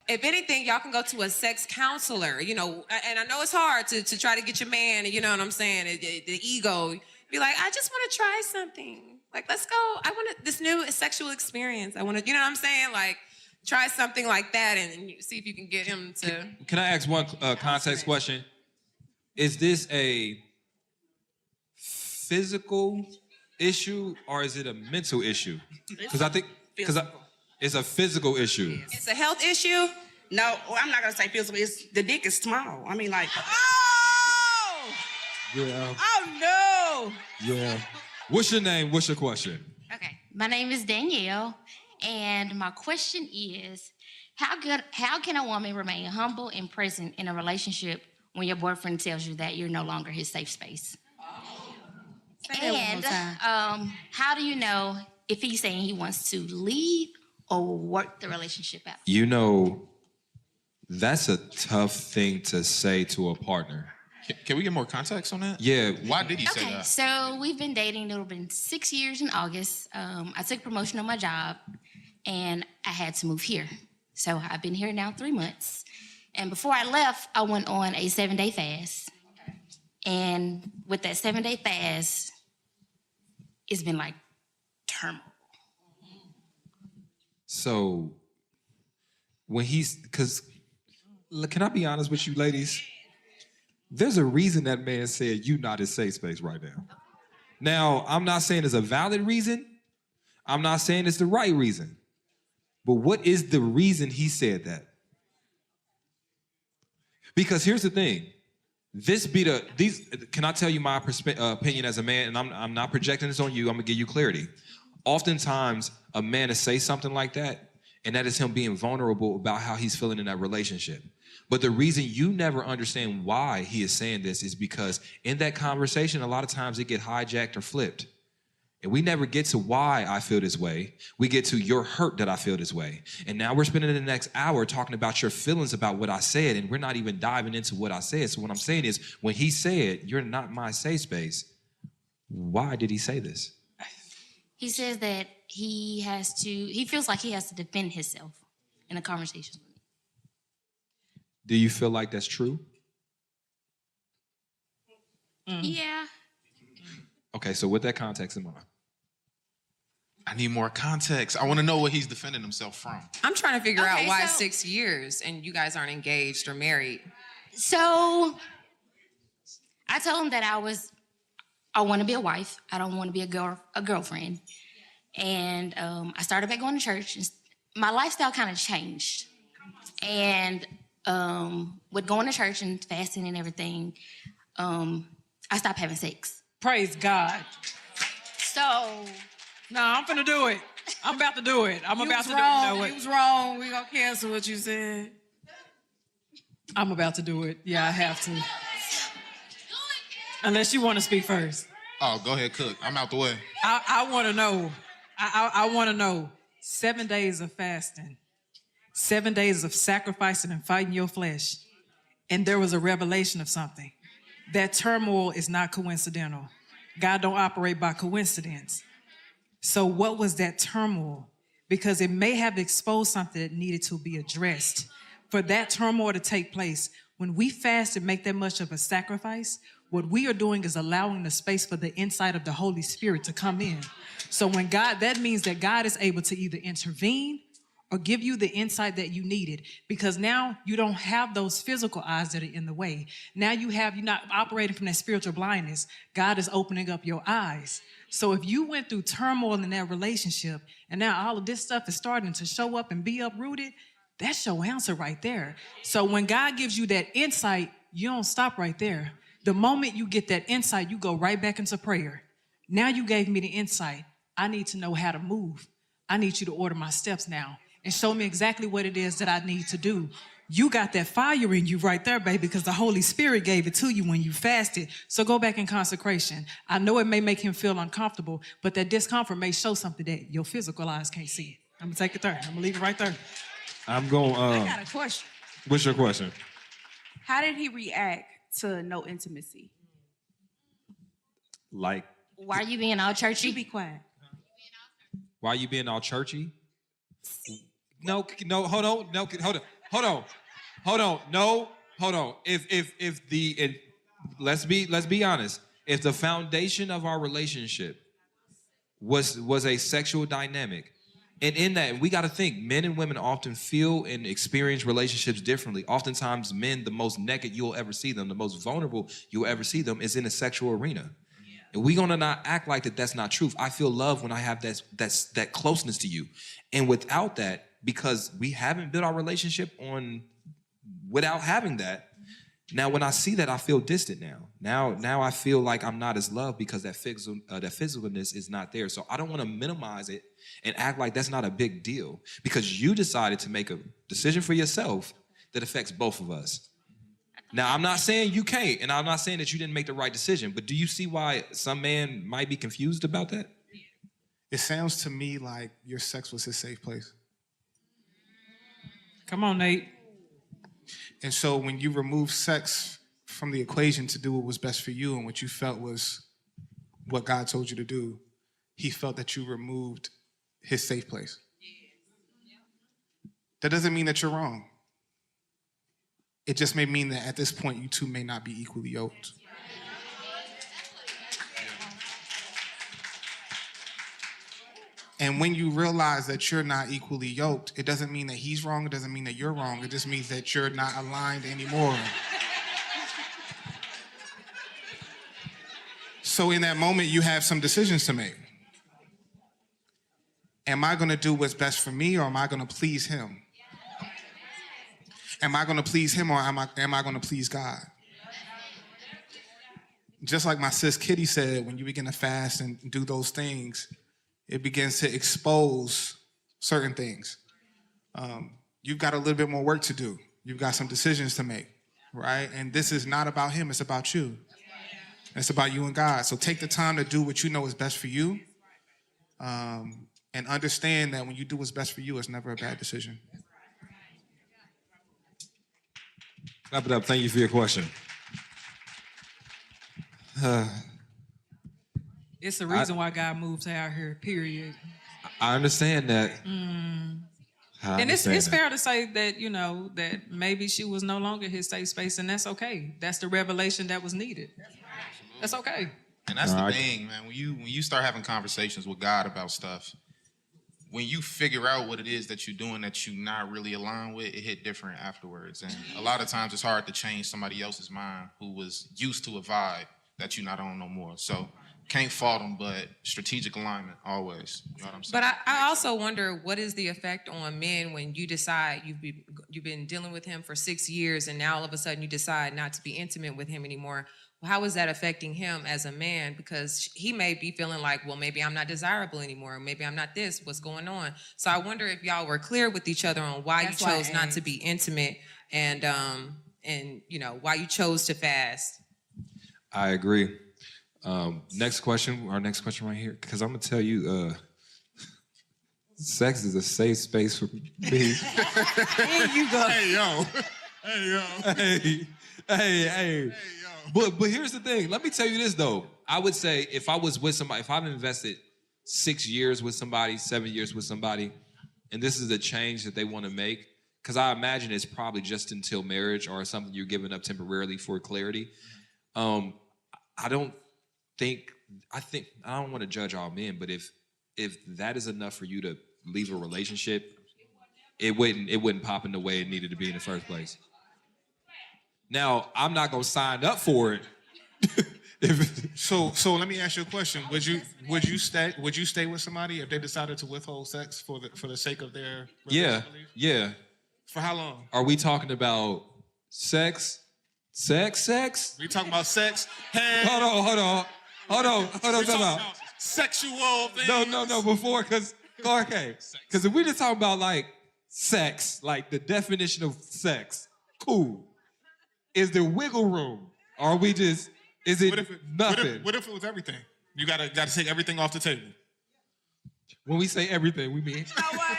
if anything, y'all can go to a sex counselor, and I know it's hard to try to get your man, you know what I'm saying, the ego. Be like, I just want to try something. Like, let's go. I want this new sexual experience. I want to, you know what I'm saying? Like, try something like that and see if you can get him to. Can I ask one context question? Is this a physical issue or is it a mental issue? Because I think it's a physical issue. It's a health issue? No, I'm not gonna say physical. It's the dick is small. I mean, like. Oh! Yeah. Oh no! Yeah. What's your name? What's your question? Okay, my name is Danielle, and my question is, how can a woman remain humble and present in a relationship when your boyfriend tells you that you're no longer his safe space? And how do you know if he's saying he wants to leave or work the relationship out? You know, that's a tough thing to say to a partner. Can we get more context on that? Yeah. Why did he say that? Okay, so we've been dating. It'll been 6 years in August. I took promotion on my job, and I had to move here. So I've been here now 3 months. And before I left, I went on a 7-day fast. And with that 7-day fast, it's been like turmoil. So when can I be honest with you ladies? There's a reason that man said you not his safe space right now. Now, I'm not saying it's a valid reason. I'm not saying it's the right reason. But what is the reason he said that? Because here's the thing. Can I tell you my opinion as a man? And I'm not projecting this on you. I'm gonna give you clarity. Oftentimes, a man to say something like that, and that is him being vulnerable about how he's feeling in that relationship. But the reason you never understand why he is saying this is because in that conversation, a lot of times it get hijacked or flipped. And we never get to why I feel this way. We get to you're hurt that I feel this way. And now we're spending the next hour talking about your feelings about what I said, and we're not even diving into what I said. So what I'm saying is, when he said, you're not my safe space, why did he say this? He says that he feels like he has to defend himself in a conversation with me. Do you feel like that's true? Yeah. Okay, so with that context in mind. I need more context. I want to know what he's defending himself from. I'm trying to figure out why 6 years and you guys aren't engaged or married. So I told him that I want to be a wife. I don't want to be a girlfriend. And I started back going to church. My lifestyle kind of changed. And with going to church and fasting and everything, I stopped having sex. Praise God. So. No, I'm finna do it. I'm about to do it. I'm about to do it. You was wrong. We gonna cancel what you said. I'm about to do it. Yeah, I have to. Unless you want to speak first. Oh, go ahead, cook. I'm out the way. I want to know. I want to know. 7 days of fasting. 7 days of sacrificing and fighting your flesh. And there was a revelation of something. That turmoil is not coincidental. God don't operate by coincidence. So what was that turmoil? Because it may have exposed something that needed to be addressed. For that turmoil to take place, when we fast and make that much of a sacrifice, what we are doing is allowing the space for the insight of the Holy Spirit to come in. So that means that God is able to either intervene or give you the insight that you needed, because now you don't have those physical eyes that are in the way. Now you're not operating from that spiritual blindness. God is opening up your eyes. So if you went through turmoil in that relationship and now all of this stuff is starting to show up and be uprooted, that's your answer right there. So when God gives you that insight, you don't stop right there. The moment you get that insight, you go right back into prayer. Now you gave me the insight. I need to know how to move. I need you to order my steps now and show me exactly what it is that I need to do. You got that fire in you right there, baby, because the Holy Spirit gave it to you when you fasted. So go back in consecration. I know it may make him feel uncomfortable, but that discomfort may show something that your physical eyes can't see. I'm gonna take it there. I'm gonna leave it right there. I'm going. I got a question. What's your question? How did he react to no intimacy? Like. Why are you being all churchy? You be quiet. Why are you being all churchy? No, hold on. No, hold on. No, hold on. Let's be honest. If the foundation of our relationship was a sexual dynamic, and in that, we got to think, men and women often feel and experience relationships differently. Oftentimes, men, the most naked you'll ever see them, the most vulnerable you'll ever see them is in a sexual arena. And we're gonna not act like that's not truth. I feel love when I have that closeness to you. And without that, because we haven't built our relationship without having that, now when I see that, I feel distant now. Now I feel like I'm not as loved because that physicalness is not there. So I don't want to minimize it and act like that's not a big deal because you decided to make a decision for yourself that affects both of us. Now, I'm not saying you can't, and I'm not saying that you didn't make the right decision, but do you see why some man might be confused about that? It sounds to me like your sex was his safe place. Come on, Nate. And so when you remove sex from the equation to do what was best for you and what you felt was what God told you to do, he felt that you removed his safe place. That doesn't mean that you're wrong. It just may mean that at this point, you two may not be equally yoked. And when you realize that you're not equally yoked, it doesn't mean that he's wrong. It doesn't mean that you're wrong. It just means that you're not aligned anymore. So in that moment, you have some decisions to make. Am I going to do what's best for me, or am I going to please him? Am I going to please him, or am I going to please God? Just like my sis Kitty said, when you begin to fast and do those things, it begins to expose certain things. You've got a little bit more work to do. You've got some decisions to make, right? And this is not about him, it's about you. It's about you and God. So take the time to do what you know is best for you. And understand that when you do what's best for you, it's never a bad decision. Wrap it up. Thank you for your question. It's the reason why God moved her out here, period. I understand that. And it's fair to say that, you know, that maybe she was no longer his safe space, and that's okay. That's the revelation that was needed. That's okay. And that's the thing, man. When you start having conversations with God about stuff, when you figure out what it is that you're doing that you're not really aligned with, it hit different afterwards. And a lot of times it's hard to change somebody else's mind who was used to a vibe that you're not on no more. So can't fault them, but strategic alignment always. You know what I'm saying? But I also wonder, what is the effect on men when you decide you've been dealing with him for 6 years and now all of a sudden you decide not to be intimate with him anymore? How is that affecting him as a man? Because he may be feeling like, well, maybe I'm not desirable anymore. Maybe I'm not this. What's going on? So I wonder if y'all were clear with each other on why you chose not to be intimate and you know, why you chose to fast. I agree. Next question, our next question right here, because I'm gonna tell you, sex is a safe space for me. Here you go. Hey, yo. Hey, yo. Hey. But here's the thing. Let me tell you this though. I would say if I was with somebody, if I've invested 6 years with somebody, 7 years with somebody, and this is a change that they want to make, because I imagine it's probably just until marriage or something you're giving up temporarily for clarity. I don't want to judge all men, but if that is enough for you to leave a relationship, it wouldn't pop in the way it needed to be in the first place. Now, I'm not gonna sign up for it. So let me ask you a question. Would you stay with somebody if they decided to withhold sex for the sake of their religious belief? Yeah. For how long? Are we talking about sex? Sex? We talking about sex? Hey. Hold on. We Time talking out. about sexual things. No, before, because if we just talking about like sex, like the definition of sex, cool. Is there wiggle room? Or are we just, is it nothing? What if it was everything? You gotta take everything off the table. When we say everything, we mean. You know what?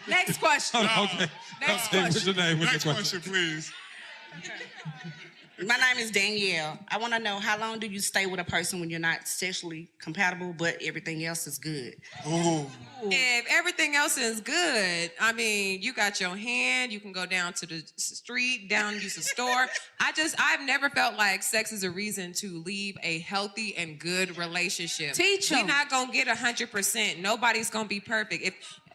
Next question. Okay. Next Okay, what's question. your name? What's Next your question, please. My name is Danielle. I want to know, how long do you stay with a person when you're not sexually compatible, but everything else is good? Ooh. If everything else is good, I mean, you got your hand, you can go down to the street, down use the store. I've never felt like sex is a reason to leave a healthy and good relationship. Teach We're 'em. not gonna get 100%. Nobody's gonna be perfect.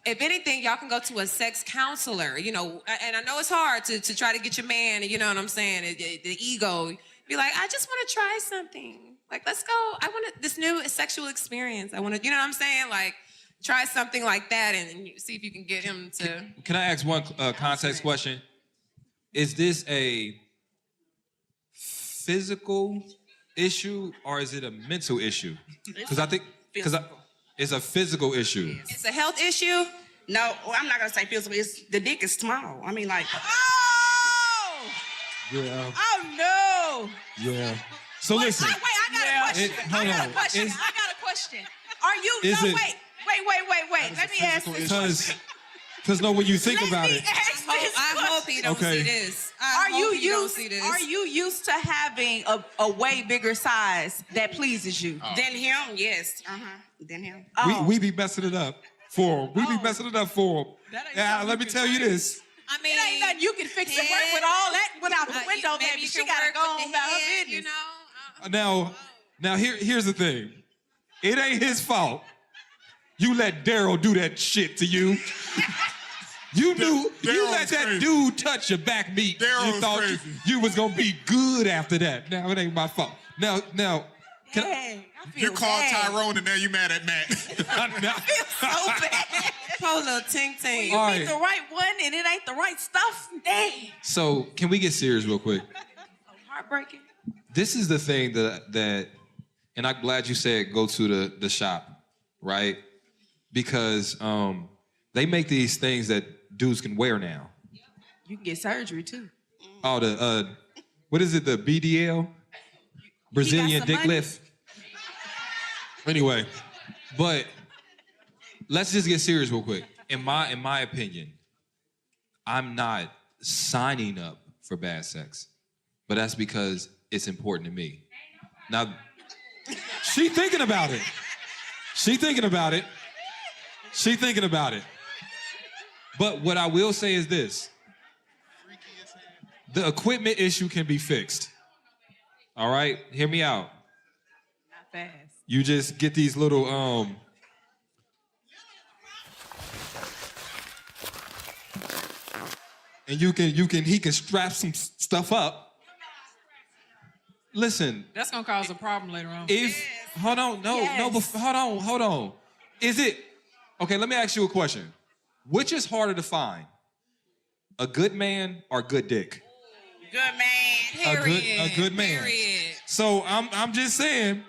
If anything, y'all can go to a sex counselor, you know, and I know it's hard to try to get your man, you know what I'm saying, the ego, be like, I just want to try something. Like, let's go. I want this new sexual experience. I want to, you know what I'm saying? Like, try something like that and see if you can get him to. Can I ask one context question? Is this a physical issue or is it a mental issue? Because I think it's a physical issue. It's a health issue. No, I'm not gonna say physical. It's the dick is small. I mean, like, Oh! Yeah. Oh no! Yeah. So listen. Wait, I got a question. hold I got on. a question. Is- I got a question. Are you? Is No, it- wait. Let me ask this. Because no, when you think about it, I hope he don't Okay. see this. Are you used? Are you used to having a way bigger size that pleases you? than him, yes. Than him. we be messing it up for him. We be messing it up for him. That ain't Yeah, something let you me can tell you change. this. I mean, It ain't nothing you can fix and work with all that without the window, maybe baby. you She can gotta work go with on the about her head, business. you know. Now here's the thing. It ain't his fault. You let Daryl do that shit to you. You let Daryl's that crazy. dude touch your back meat. You Daryl's thought crazy. you was gonna be good after that. Now it ain't my fault. Now, can I, Dang, I feel You called bad. Tyrone and now you mad at Matt. So bad. Poor little ting ting. All Pick the right. right one and it ain't the right stuff. Dang. So can we get serious real quick? Heartbreaking. This is the thing that and I'm glad you said go to the shop, right? Because they make these things that dudes can wear now. You can get surgery too. Oh, what is it? The BDL, Brazilian some dick money? lift. Anyway, but let's just get serious real quick. In my opinion, I'm not signing up for bad sex, but that's because it's important to me. Now, she thinking about it. She thinking about it. She thinking about it. But what I will say is this. The equipment issue can be fixed. All right? Hear me out. Not fast. You just get these little and he can strap some stuff up. Listen, That's gonna cause a problem later on. hold on. Is it okay? Let me ask you a question. Which is harder to find? A good man or good dick? Good man. Period. A good man. Period. So I'm just saying.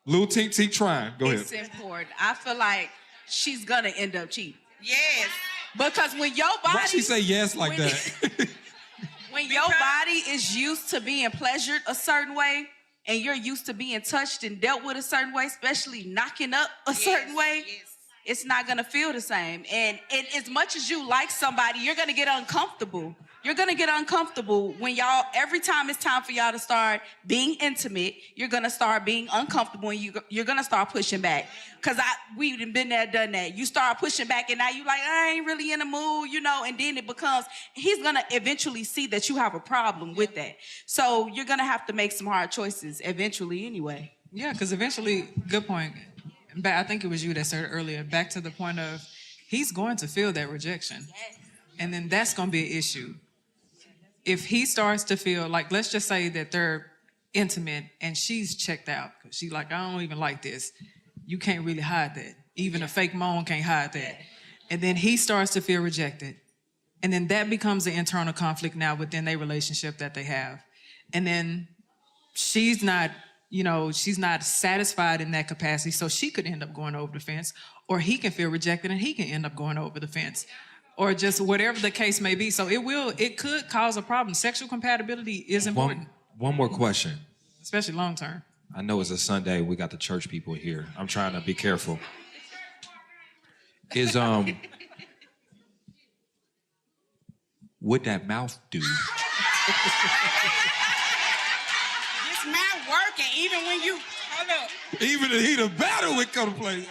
Lil Tink Tink trying. Go ahead. It's important. I feel like she's gonna end up cheating. Yes. Because when your body Why she say yes like when- that? when your body is used to being pleasured a certain way and you're used to being touched and dealt with a certain way, especially knocking up a certain way, it's not gonna feel the same. And as much as you like somebody, you're gonna get uncomfortable. You're gonna get uncomfortable when every time it's time for y'all to start being intimate, you're gonna start being uncomfortable and you're gonna start pushing back. Cause we've been there, done that. You start pushing back and now you like, I ain't really in the mood, and then it becomes, he's gonna eventually see that you have a problem with that. So you're gonna have to make some hard choices eventually anyway. Yeah, because eventually, good point. I think it was you that said it earlier. Back to the point of he's going to feel that rejection, and then that's going to be an issue. If he starts to feel like, let's just say that they're intimate and she's checked out because she's like, I don't even like this. You can't really hide that. Even a fake moan can't hide that. And then he starts to feel rejected, and then that becomes an internal conflict now within their relationship that they have, and then she's not satisfied in that capacity, so she could end up going over the fence, or he can feel rejected and he can end up going over the fence, or just whatever the case may be. So it could cause a problem. Sexual compatibility is important, One more question. especially long term. I know it's a Sunday. We got the church people here. I'm trying to be careful. what that mouth do. This mouth working even when you hold up. Even in the heat of battle, it come to play.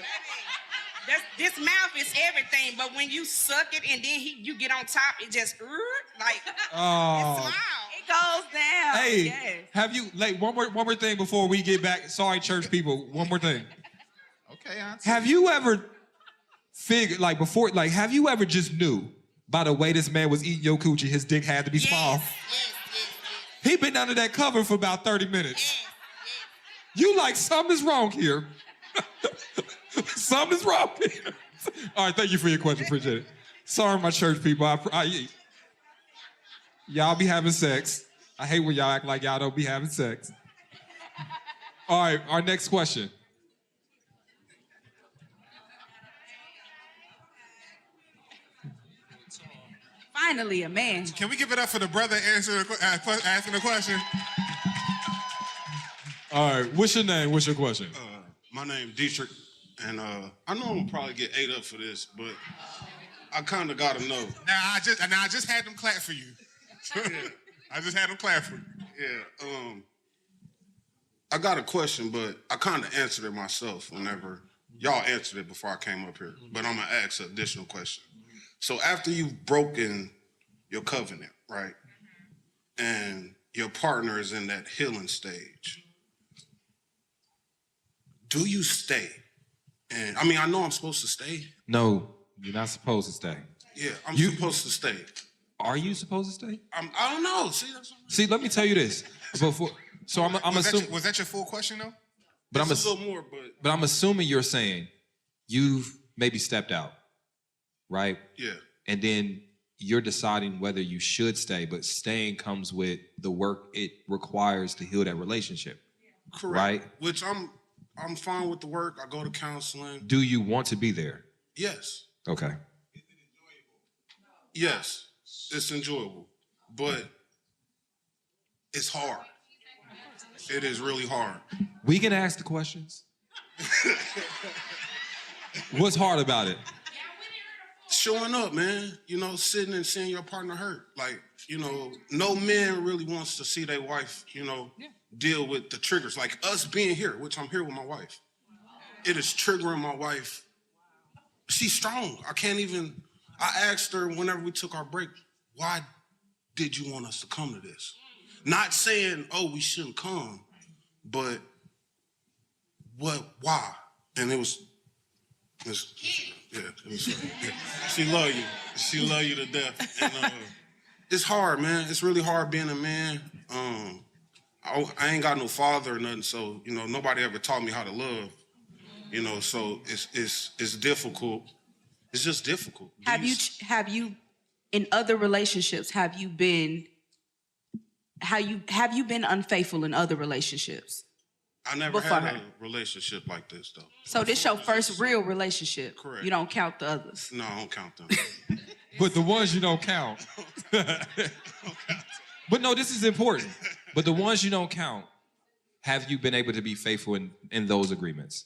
This mouth is everything, but when you suck it and then you get on top, it just like Oh. smile. It goes down. Hey, Yes. have you like one more thing before we get back? Sorry, church people. One more thing. Okay, auntie. Have you ever figured have you ever just knew by the way this man was eating your coochie, his dick had to be small? Yes. He been under that cover for about 30 minutes. You like something's wrong here. Something's wrong here. All right, thank you for your question. Appreciate it. Sorry, my church people. Y'all be having sex. I hate when y'all act like y'all don't be having sex. All right, our next question. Finally, a man. Can we give it up for the brother asking the question? All right, what's your name? What's your question? My name Dietrich, and I know I'm gonna probably get ate up for this, but I kind of gotta know. I just had them clap for you. I just had them clap for you. Yeah. I got a question, but I kind of answered it myself whenever y'all answered it before I came up here. But I'm gonna ask an additional question. So after you've broken your covenant, right, and your partner is in that healing stage, do you stay? And I mean, I know I'm supposed to stay. No, you're not supposed to stay. Yeah, I'm You- supposed to stay. Are you supposed to stay? I don't know. See, that's what See, let me tell you this. I'm assuming, Was that your full question though? but I'm it's a little more, but I'm assuming you're saying you've maybe stepped out, right? yeah. And then you're deciding whether you should stay, but staying comes with the work it requires to heal that relationship. Correct. Right. Which I'm fine with the work. I go to counseling. Do you want to be there? Yes. Okay. Yes. It's enjoyable. But it's hard. It is really hard. We can ask the questions. What's hard about it? Showing up, man. You know, sitting and seeing your partner hurt. Like, you know, no man really wants to see their wife, you know, deal with the triggers. Like us being here, which I'm here with my wife. It is triggering my wife. She's strong. I asked her whenever we took our break, why did you want us to come to this? Not saying, oh, we shouldn't come, but why? And it was she love you. She love you to death. And it's hard, man. It's really hard being a man. I ain't got no father or nothing, so you know nobody ever taught me how to love. You know, so it's difficult. It's just difficult. Have you in other relationships have you been unfaithful in other relationships? I never before had her? a relationship like this though. So this your first real relationship. Correct. You don't count the others. No, I don't count them. But the ones you don't count. But no, this is important. But the ones you don't count, have you been able to be faithful in those agreements?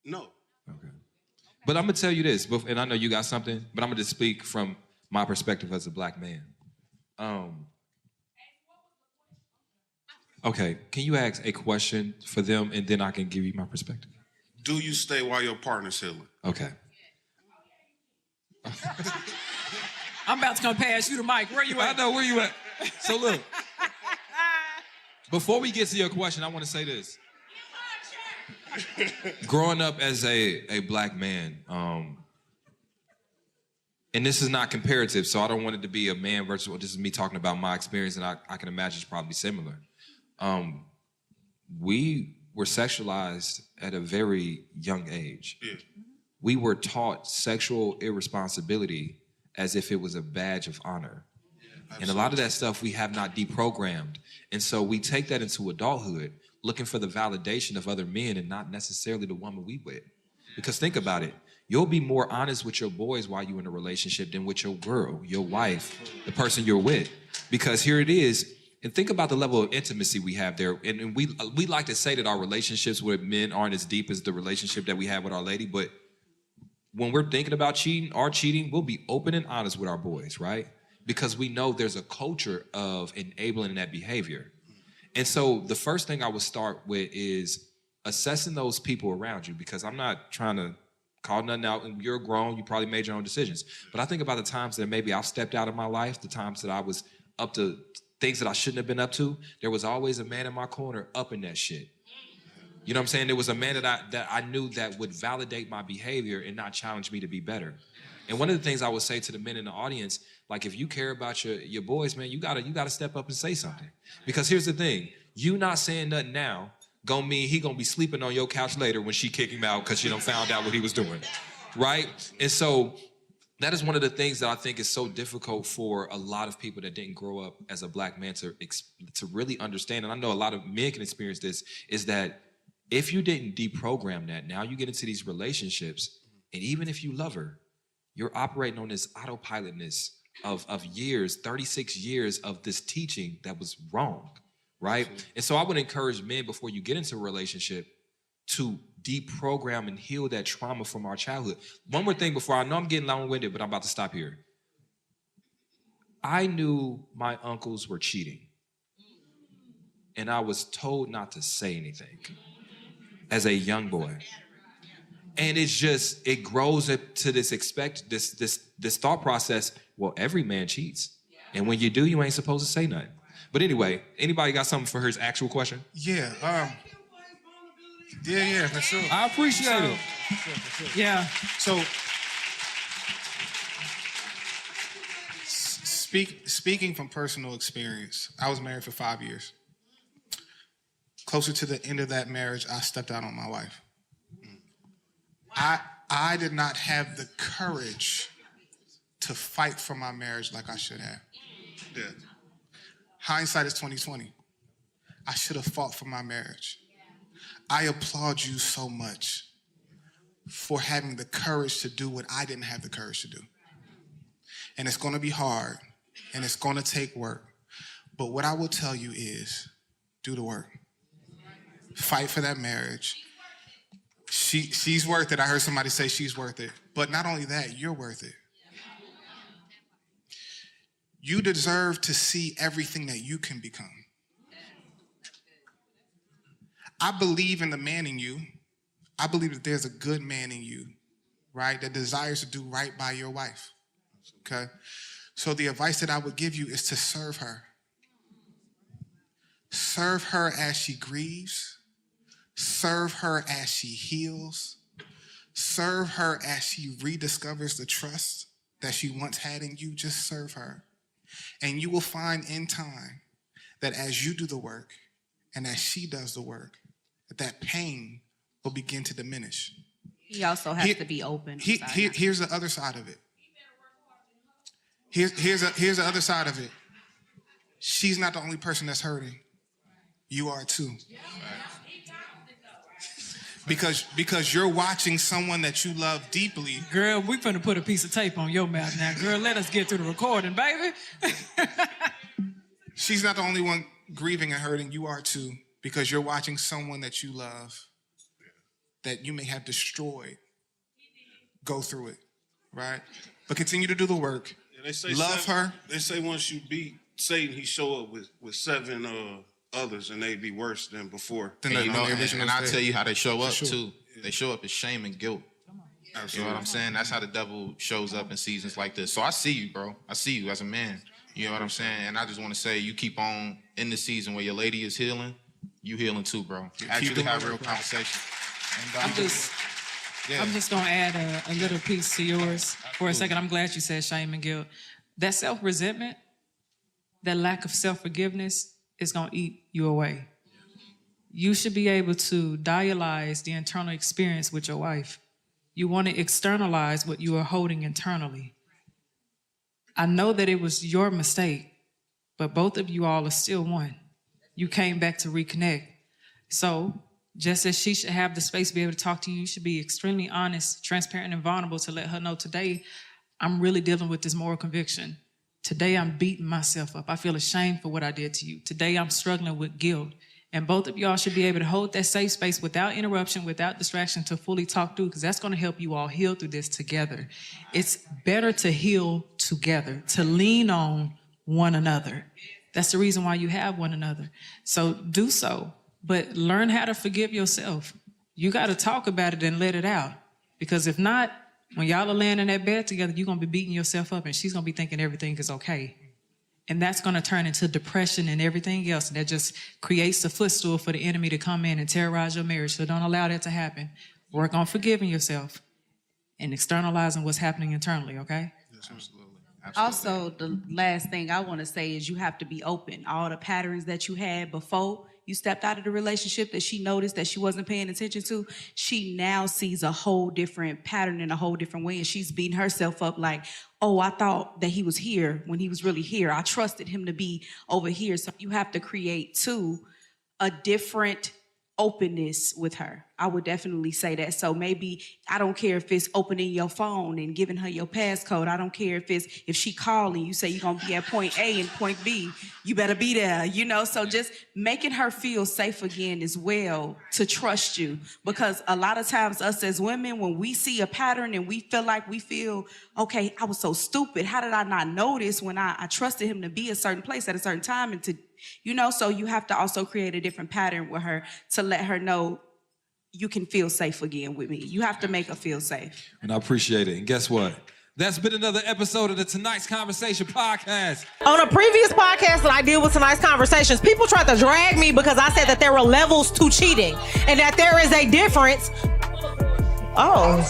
No. Okay. But I'm gonna tell you this, and I know you got something, but I'm gonna just speak from my perspective as a black man. Okay, can you ask a question for them and then I can give you my perspective? Do you stay while your partner's healing? Okay. I'm about to come pass you the mic. Where you I at? know where you at. So look, before we get to your question, I want to say this. Growing up as a black man, and this is not comparative, so I don't want it to be a man versus, this is me talking about my experience, and I can imagine it's probably similar. We were sexualized at a very young age. Yeah. We were taught sexual irresponsibility as if it was a badge of honor. And a lot of that stuff we have not deprogrammed. And so we take that into adulthood, looking for the validation of other men and not necessarily the woman we with. Because think about it, you'll be more honest with your boys while you're in a relationship than with your girl, your wife, the person you're with. Because here it is, and think about the level of intimacy we have there. And we like to say that our relationships with men aren't as deep as the relationship that we have with our lady, but when we're thinking about cheating, we'll be open and honest with our boys, right? because we know there's a culture of enabling that behavior. And so the first thing I would start with is assessing those people around you, because I'm not trying to call nothing out, and you're grown, you probably made your own decisions. But I think about the times that maybe I've stepped out of my life, the times that I was up to things that I shouldn't have been up to. There was always a man in my corner upping that shit. You know what I'm saying? There was a man that I knew that would validate my behavior and not challenge me to be better. And one of the things I would say to the men in the audience, like, if you care about your boys, man, you gotta step up and say something. Because here's the thing, you not saying nothing now gonna mean he gonna be sleeping on your couch later when she kick him out because she done found out what he was doing, right? And so that is one of the things that I think is so difficult for a lot of people that didn't grow up as a black man to really understand. And I know a lot of men can experience this, is that if you didn't deprogram that, now you get into these relationships, and even if you love her, you're operating on this autopilotness of years, 36 years of this teaching that was wrong, right? And so I would encourage men, before you get into a relationship, to deprogram and heal that trauma from our childhood. One more thing before, I know I'm getting long-winded, but I'm about to stop here. I knew my uncles were cheating, and I was told not to say anything as a young boy. And it's just, it grows to this thought process, well, every man cheats. And when you do, you ain't supposed to say nothing. But anyway, anybody got something for his actual question? Yeah, for sure. I appreciate it. Yeah. So, speaking from personal experience, I was married for 5 years. Closer to the end of that marriage, I stepped out on my wife. I did not have the courage to fight for my marriage like I should have. Yeah. Hindsight is 20/20. I should have fought for my marriage. I applaud you so much for having the courage to do what I didn't have the courage to do. And it's going to be hard, and it's going to take work. But what I will tell you is, do the work. Fight for that marriage. She's worth it. I heard somebody say she's worth it. But not only that, you're worth it. You deserve to see everything that you can become. I believe in the man in you. I believe that there's a good man in you, right, that desires to do right by your wife, okay? So the advice that I would give you is to serve her. Serve her as she grieves. Serve her as she heals. Serve her as she rediscovers the trust that she once had in you. Just serve her. And you will find in time that as you do the work and as she does the work, that pain will begin to diminish. He also has to be open. Here's the other side of it. Here's the other side of it. She's not the only person that's hurting. You are too. Because you're watching someone that you love deeply. Girl, we finna put a piece of tape on your mouth now. Girl, let us get through the recording, baby. She's not the only one grieving and hurting. You are too. Because you're watching someone that you love, that you may have destroyed, go through it, right? But continue to do the work. Yeah, they say love her. They say once you beat Satan, he show up with 7 others, and they be worse than before. And, you know, and I'll tell you how they show up sure. too. They show up as shame and guilt. Absolutely. You know what I'm saying? That's how the devil shows up in seasons like this. So I see you, bro. I see you as a man. You know what I'm saying? And I just want to say, you keep on in the season where your lady is healing, you healing too, bro. Actually have a real conversation. And, I'm just gonna add a little piece to yours for a second. I'm glad you said shame and guilt. That self-resentment, that lack of self-forgiveness is gonna eat you away. You should be able to dialyze the internal experience with your wife. You want to externalize what you are holding internally. I know that it was your mistake, but both of you all are still one. You came back to reconnect. So just as she should have the space to be able to talk to you, you should be extremely honest, transparent, and vulnerable to let her know, today, I'm really dealing with this moral conviction. Today, I'm beating myself up. I feel ashamed for what I did to you. Today, I'm struggling with guilt. And both of y'all should be able to hold that safe space without interruption, without distraction, to fully talk through, because that's going to help you all heal through this together. It's better to heal together, to lean on one another. That's the reason why you have one another. So do so, but learn how to forgive yourself. You got to talk about it and let it out. Because if not, when y'all are laying in that bed together, you're going to be beating yourself up and she's going to be thinking everything is okay. And that's going to turn into depression and everything else. And that just creates a footstool for the enemy to come in and terrorize your marriage. So don't allow that to happen. Work on forgiving yourself and externalizing what's happening internally, okay? Absolutely. Also, the last thing I want to say is you have to be open. All the patterns that you had before you stepped out of the relationship that she noticed that she wasn't paying attention to, she now sees a whole different pattern in a whole different way. And she's beating herself up like, oh, I thought that he was here when he was really here. I trusted him to be over here. So you have to create, too, a different openness with her. I would definitely say that. So maybe, I don't care if it's opening your phone and giving her your passcode. I don't care if she calling, you say you're going to be at point A and point B, you better be there, you know? So just making her feel safe again as well to trust you. Because a lot of times us as women, when we see a pattern and we feel, okay, I was so stupid. How did I not notice when I trusted him to be a certain place at a certain time and to, you know, so you have to also create a different pattern with her to let her know you can feel safe again with me. You have to make her feel safe. And I appreciate it. And guess what? That's been another episode of the Tonight's Conversation podcast. On a previous podcast that I did with Tonight's Conversations, people tried to drag me because I said that there were levels to cheating and that there is a difference. Oh.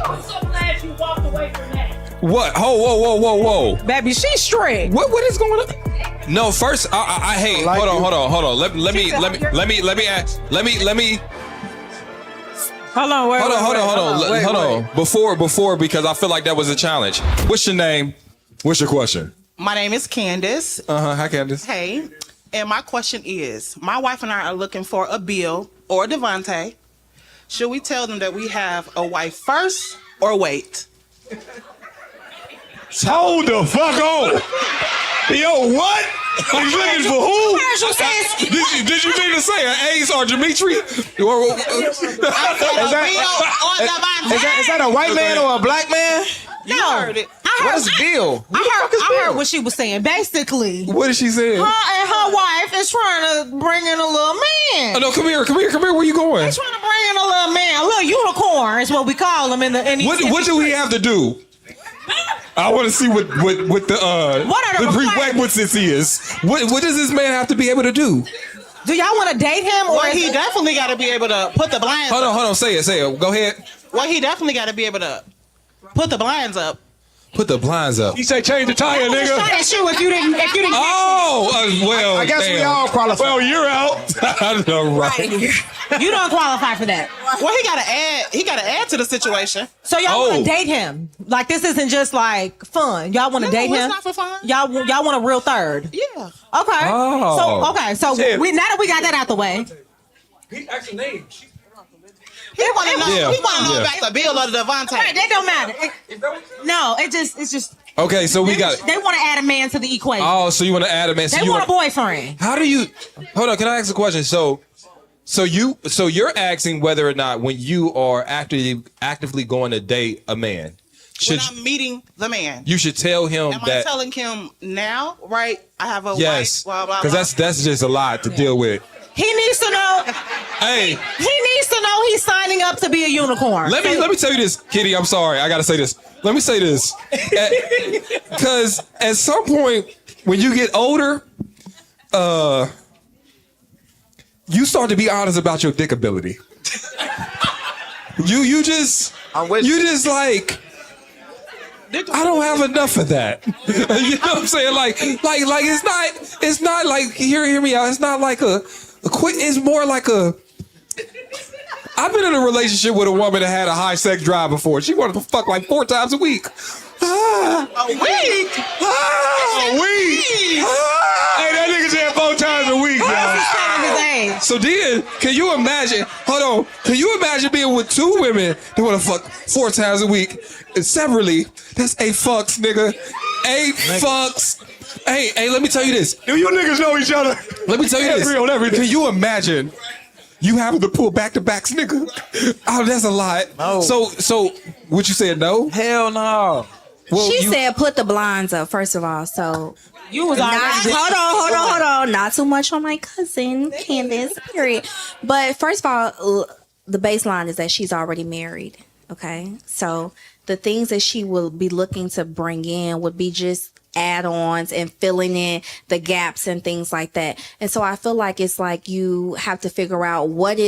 I'm so glad you walked away from that. What? Whoa. Baby, she's strict. What is going on? No, first I hate. Like hold on. Let me ask. Let me. Hold on. Hold on. Before, because I feel like that was a challenge. What's your name? What's your question? My name is Candace. Hi, Candace. Hey, and my question is, my wife and I are looking for a Bill or a Devontae. Should we tell them that we have a wife first or wait? Hold the fuck on. Yo, what? He's looking for who? Did you mean to say an Ace or Dimitri? Is that a white man or a black man? You heard it. What is Bill? I heard what she was saying. Basically, What did she say? her and her wife is trying to bring in a little man. Oh, no, come here. Where you going? They're trying to bring in a little man, a little unicorn is what we call them in the. What do we have to do? I want to see what the prerequisites is. What does this man have to be able to do? Do y'all want to date him, or Well, he definitely got to be able to put the blinds up. Hold on. Say it. Go ahead. Well, he definitely got to be able to put the blinds up. Put the blinds up. He say change the tire, nigga. That's you if you didn't. Oh, well. I guess we all qualify. Well, you're out. I know, right? You don't qualify for that. Well, he got to add to the situation. So y'all want to date him? Like this isn't just like fun. Y'all want to date him? It's not for fun. Y'all want a real third? Yeah. Okay. Oh. So now that we got that out the way, He actually named. He want to know. Yeah. He want to know about the Bill or the Devontae. right? That don't matter. It's just. Okay, so we got it. They want to add a man to the equation. Oh, so you want to add a man? So They you want a boyfriend. How do you? Hold on. Can I ask a question? So you're asking whether or not when you are actively going to date a man, When I'm meeting the man. you should tell him Am I that telling him now, right? I have a yes, wife, blah, blah, because blah. that's just a lot to deal with. He needs to know. Hey, He needs to know he's signing up to be a unicorn. let me tell you this, Kitty. I'm sorry, I gotta say this. Let me say this, because at some point when you get older, you start to be honest about your dick ability. You just like. I don't have enough of that. You know what I'm saying? Like it's not like hear me out. It's not like a quick. It's more like a. I've been in a relationship with a woman that had a high sex drive before. She wanted to fuck like 4 times a week. A week? A week? Hey, that nigga said 4 times a week, y'all. So then, can you imagine? Hold on. Can you imagine being with 2 women that want to fuck 4 times a week and separately? That's 8 fucks, nigga. 8 fucks. Hey, let me tell you this. Do you niggas know each other? Let me tell you this. On everything. Can you imagine you having to pull back-to-backs, nigga? Oh, that's a lot. No. So what you said, no? Hell no. Well, she said put the blinds up, first of all. So You was not, already. hold on. Not too much on my cousin, Candace, period. But first of all, the baseline is that she's already married. Okay. So the things that she will be looking to bring in would be just add-ons and filling in the gaps and things like that. And so I feel like it's like you have to figure out what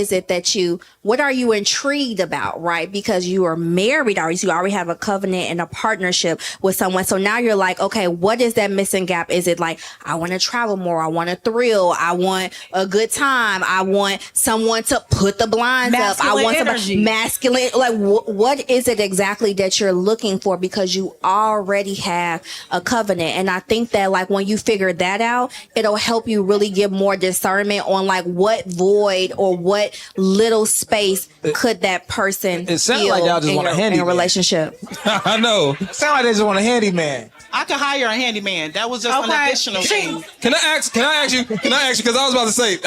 are you intrigued about, right? Because you are married already, so you already have a covenant and a partnership with someone. So now you're like, okay, what is that missing gap? Is it like, I want to travel more, I want a thrill, I want a good time, I want someone to put the blinds up, I want somebody masculine, like what is it exactly that you're looking for? Because you already have a covenant. And I think that like when you figure that out, it'll help you really get more discernment on like what void or what little space could that person It sounds fill like y'all just want a in a handyman. relationship. I know. It sounds like they just want a handyman. I could hire a handyman. That was just an additional thing. Can I ask you? Because I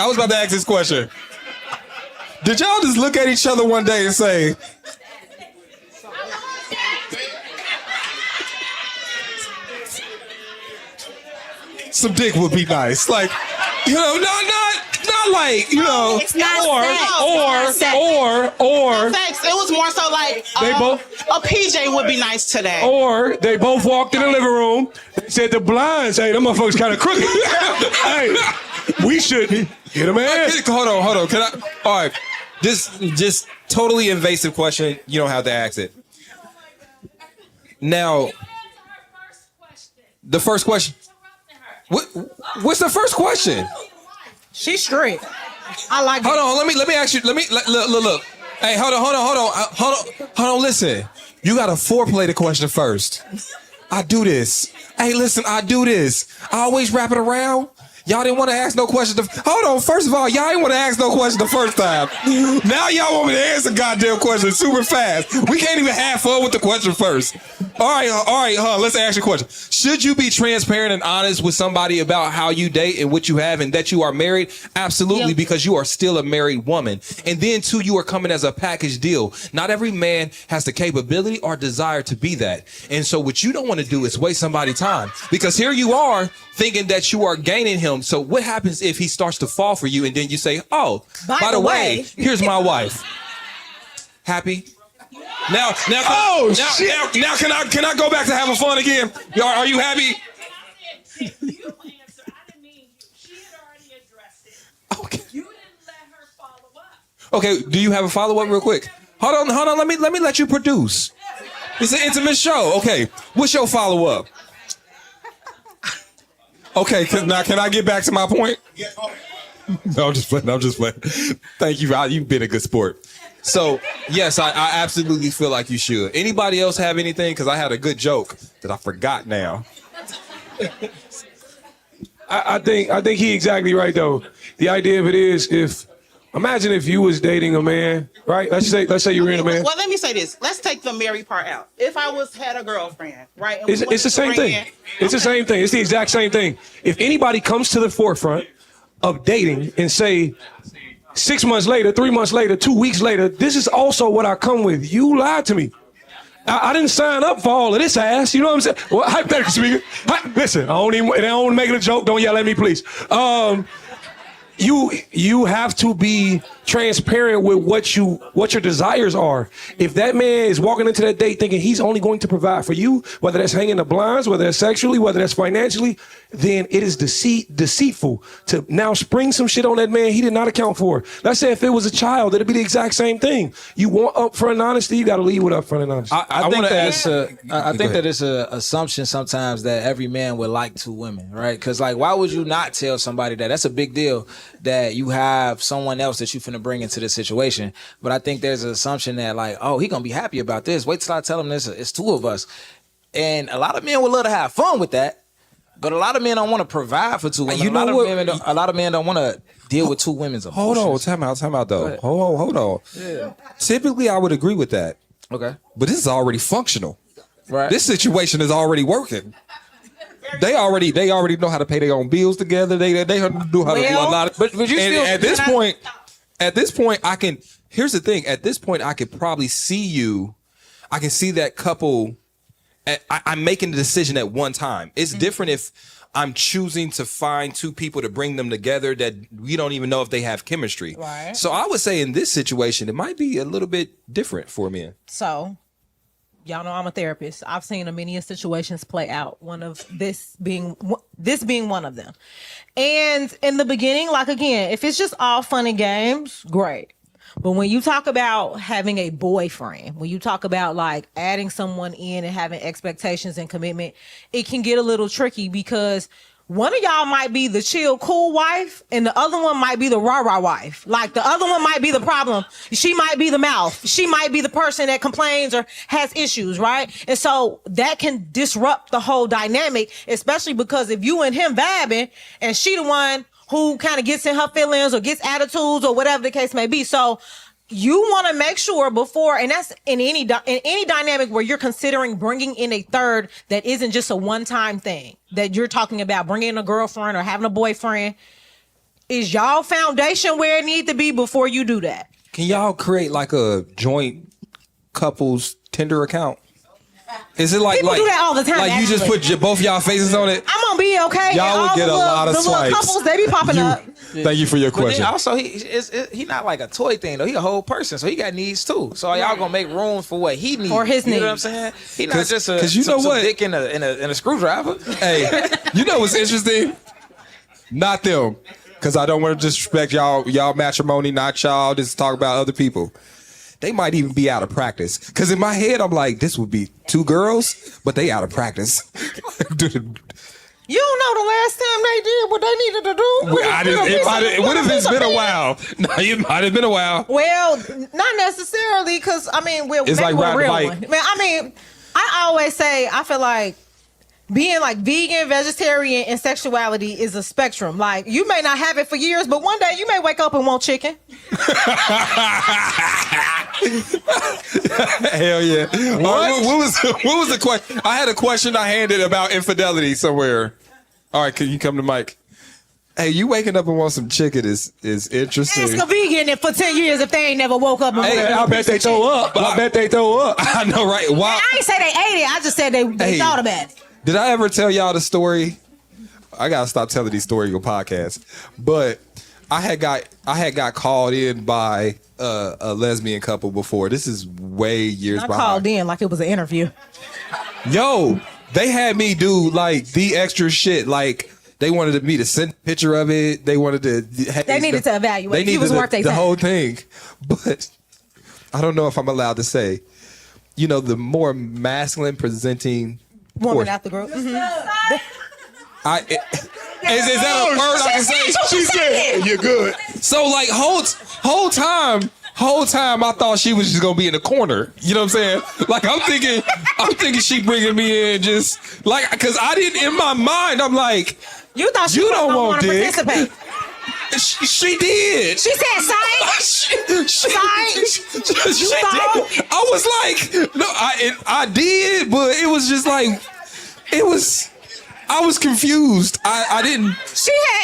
was about to ask this question. Did y'all just look at each other one day and say, some dick would be nice? Like, you know, not like, you know, It's not sex. or Thanks. It was more so like They both- a PJ would be nice today. or they both walked in the living room, said the blinds, hey, them motherfuckers kind of crooked. Hey, we should get a man. Hold on. Can I? All right. Just totally invasive question. You don't have to ask it. Now, the first question. What's the first question? She's strict. I like Hold on. Let me ask you. Look. Hey, hold on. Listen. You got to foreplay the question first. I do this. Hey, listen. I do this. I always wrap it around. Y'all didn't want to ask no questions. Hold on. First of all, y'all didn't want to ask no question the first time. Now y'all want me to answer goddamn question super fast. We can't even have fun with the question first. All right, let's ask you a question. Should you be transparent and honest with somebody about how you date and what you have and that you are married? Absolutely, because you are still a married woman. And then, too, you are coming as a package deal. Not every man has the capability or desire to be that. And so what you don't want to do is waste somebody's time. Because here you are thinking that you are gaining him. So what happens if he starts to fall for you and then you say, oh, by the way, here's my wife. Happy? Now, can I go back to having fun again? Are you happy? Okay, do you have a follow-up real quick? Hold on, let me let you produce. It's an intimate show. Okay, what's your follow-up? Okay, can I get back to my point? No, I'm just playing. Thank you, you've been a good sport. So, yes, I absolutely feel like you should. Anybody else have anything? Because I had a good joke that I forgot now. I think he exactly right though. The idea of it is imagine if you was dating a man, right? Let's say you were in a man. Well, let me say this. Let's take the married part out. If I had a girlfriend, right? and It's the same thing. It's the same thing. It's the exact same thing. If anybody comes to the forefront of dating and say 6 months later, 3 months later, 2 weeks later, this is also what I come with. You lied to me. I didn't sign up for all of this ass. You know what I'm saying? Well, hypothetically speaking, listen, I don't make it a joke. Don't yell at me, please. You have to be transparent with what your desires are. If that man is walking into that date thinking he's only going to provide for you, whether that's hanging the blinds, whether that's sexually, whether that's financially, then it is deceitful to now spring some shit on that man he did not account for. Let's say if it was a child, it'd be the exact same thing. You want upfront honesty, you got to lead with upfront and honesty. I think that it's an assumption sometimes that every man would like two women, right? Because like, why would you not tell somebody that? That's a big deal that you have someone else that you finna bring into this situation. But I think there's an assumption that like, oh, he gonna be happy about this. Wait till I tell him this. It's two of us. And a lot of men would love to have fun with that. But a lot of men don't want to provide for two women. A lot of men don't want to deal with two women's emotions. Hold on, time out though. Hold on. Yeah. Typically, I would agree with that. Okay. But this is already functional. Right. This situation is already working. They already know how to pay their own bills together. They know how to do a lot of. But you still, at this point, I can. Here's the thing. At this point, I could probably see you. I can see that couple I'm making the decision at one time. It's different if I'm choosing to find two people to bring them together that we don't even know if they have chemistry. Right. So I would say in this situation, it might be a little bit different for me. So, y'all know I'm a therapist. I've seen many situations play out. One of this being one of them. And in the beginning, like again, if it's just all fun and games, great. But when you talk about having a boyfriend, when you talk about like adding someone in and having expectations and commitment, it can get a little tricky because one of y'all might be the chill, cool wife, and the other one might be the rah-rah wife. Like the other one might be the problem. She might be the mouth. She might be the person that complains or has issues, right? And so that can disrupt the whole dynamic, especially because if you and him vibing and she the one who kind of gets in her feelings or gets attitudes or whatever the case may be. So you want to make sure before, and that's in any dynamic where you're considering bringing in a third that isn't just a one-time thing, that you're talking about bringing in a girlfriend or having a boyfriend, is y'all foundation where it need to be before you do that? Can y'all create like a joint couples Tinder account? Is it like People do that all the time, Like you just actually. put both y'all faces on it? I'm gonna be okay. Y'all and would all get the a little- lot of the little swipes. couples, they be popping up. Thank you for your But then question. also, he not like a toy thing though. He a whole person, so he got needs too. So y'all gonna make room for what he needs. For his you know what I'm needs. saying? He not 'Cause- just 'cause you know some what? dick in a screwdriver. Hey, you know what's interesting? Not them, because I don't want to disrespect y'all matrimony, not y'all. Just talk about other people. They might even be out of practice. Because in my head, I'm like, this would be two girls, but they out of practice. You don't know the last time they did what they needed to do. What if it's been a while? No, it might have been a while. Well, not necessarily, because I mean, It's like we're a riding a real bike. one. Man, I mean, I always say I feel like being like vegan, vegetarian, and sexuality is a spectrum. Like you may not have it for years, but one day you may wake up and want chicken. Hell yeah. What was the question? I had a question I handed about infidelity somewhere. All right, can you come to Mike? Hey, you waking up and want some chicken is interesting. Ask a vegan for 10 years if they ain't never woke up and Hey, wanted I a bet piece they of throw chicken. up. I bet they throw up. I know, right? Wow. I ain't say they ate it. I just said they Hey. thought about it. Did I ever tell y'all the story? I gotta stop telling these stories on podcasts. But I had got called in by a lesbian couple before. This is way years I behind. called in like it was an interview. Yo, they had me do like the extra shit. Like they wanted me to send a picture of it. They wanted to. They needed to evaluate. They He needed was worth their the time. whole thing. But I don't know if I'm allowed to say. You know, the more masculine presenting Woman portion- out the group. is that a word I can say? She said, "You're good." So like whole time I thought she was just gonna be in the corner. You know what I'm saying? Like I'm thinking she bringing me in just like because I didn't in my mind. I'm like, you thought she you wasn't don't gonna want wanna dick. participate. She did. She said, "Sign." She did. I was like, no, I did, but it was just like, I was confused. I didn't.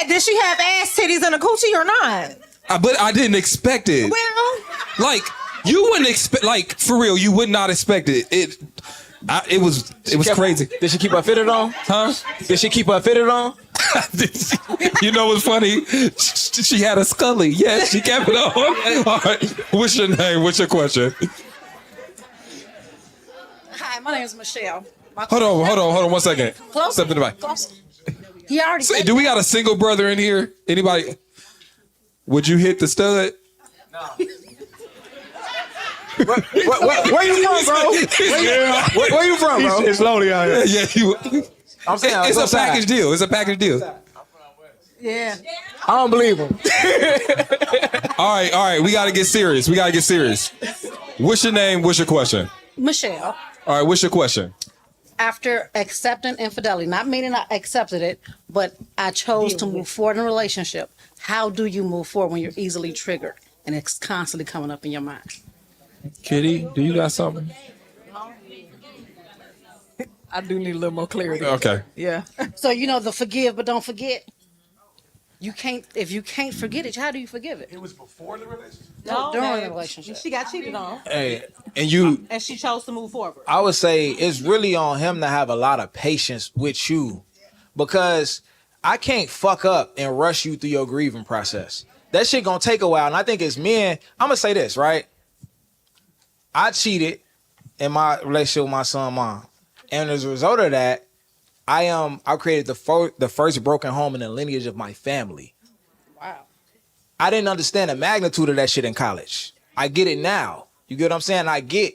Did she have ass, titties, and a coochie or not? But I didn't expect it. Well, like you wouldn't expect, like for real, you would not expect it. It was crazy. Did she keep her fitted on? Huh? Did she keep her fitted on? You know what's funny? She had a Scully. Yes, she kept it on. All right. What's your name? What's your question? Hi, my name is Michelle. Hold on 1 second. Close. Step in the back. Close. He already Say, said do we got a single brother in here? Anybody? Would you hit the stud? Where you from, bro? Where you from, bro? It's lonely out here. Yeah, I'm saying it's a package deal. It's a package deal. Yeah. I don't believe him. All right. We got to get serious. What's your name? What's your question? Michelle, All right. What's your question? after accepting infidelity, not meaning I accepted it, but I chose to move forward in a relationship, how do you move forward when you're easily triggered and it's constantly coming up in your mind? Kitty, do you got something? I do need a little more clarity. Okay. Yeah. So, you know, the forgive but don't forget. If you can't forget it, how do you forgive it? It was before the relationship? No, during babe. the relationship. She got cheated on, Hey, and you, and she chose to move forward. I would say it's really on him to have a lot of patience with you, because I can't fuck up and rush you through your grieving process. That shit gonna take a while. And I think as men, I'm gonna say this, right? I cheated in my relationship with my son, mom. And as a result of that, I created the first broken home in the lineage of my family. Wow. I didn't understand the magnitude of that shit in college. I get it now. You get what I'm saying? I get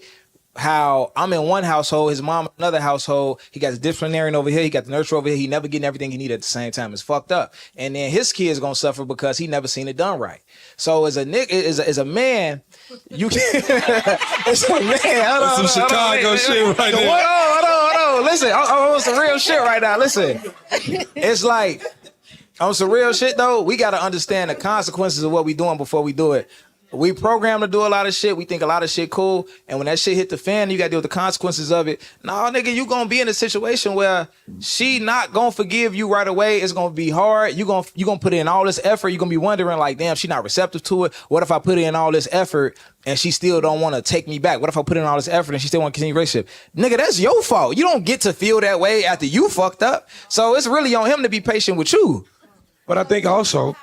how I'm in one household, his mom in another household. He got the disciplinarian over here, he got the nurturer over here. He never getting everything he need at the same time. It's fucked up. And then his kid's gonna suffer because he never seen it done right. So as a man, you can as a man, That's some Chicago shit right there. Hold on. Listen, I'm on some real shit right now. Listen. It's like on some real shit though, we gotta understand the consequences of what we doing before we do it. We programmed to do a lot of shit. We think a lot of shit cool. And when that shit hit the fan, you got to deal with the consequences of it. Nah, nigga, you going to be in a situation where she not going to forgive you right away. It's going to be hard. You going to put in all this effort. You're going to be wondering like, damn, she not receptive to it. What if I put in all this effort and she still don't want to take me back? What if I put in all this effort and she still want to continue relationship? Nigga, that's your fault. You don't get to feel that way after you fucked up. So it's really on him to be patient with you. But I think also,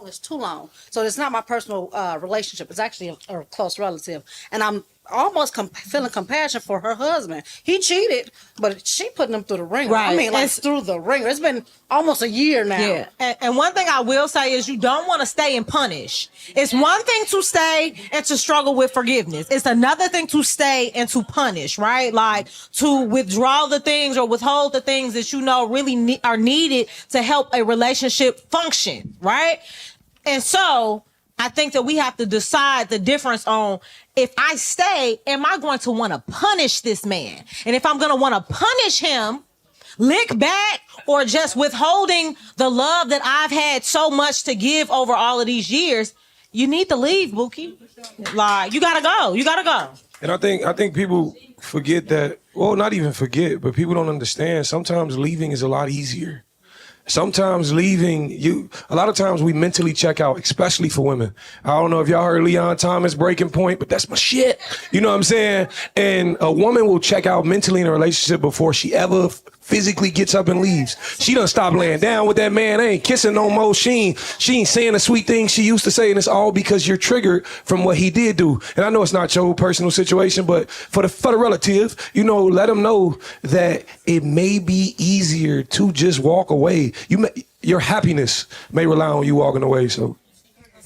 It's too long. So it's not my personal relationship. It's actually a close relative. And I'm almost feeling compassion for her husband. He cheated, but she putting him through the ringer. Right. I mean, like through the ringer. It's been almost a year now. Yeah. And one thing I will say is you don't want to stay and punish. It's one thing to stay and to struggle with forgiveness. It's another thing to stay and to punish, right? Like to withdraw the things or withhold the things that you know really are needed to help a relationship function, right? And so I think that we have to decide the difference on if I stay, am I going to want to punish this man? And if I'm going to want to punish him, lick back, or just withholding the love that I've had so much to give over all of these years, you need to leave, Bookie. Like, you gotta go. You gotta go. and I think people forget that, well, not even forget, but people don't understand. Sometimes leaving is a lot easier. Sometimes leaving, a lot of times we mentally check out, especially for women. I don't know if y'all heard Leon Thomas, Breaking Point, but that's my shit. You know what I'm saying? And a woman will check out mentally in a relationship before she ever physically gets up and leaves. She done stopped laying down with that man, ain't kissing no more. She ain't saying the sweet things she used to say, and it's all because you're triggered from what he did do. And I know it's not your personal situation, but for the relative, let them know that it may be easier to just walk away. Your happiness may rely on you walking away. So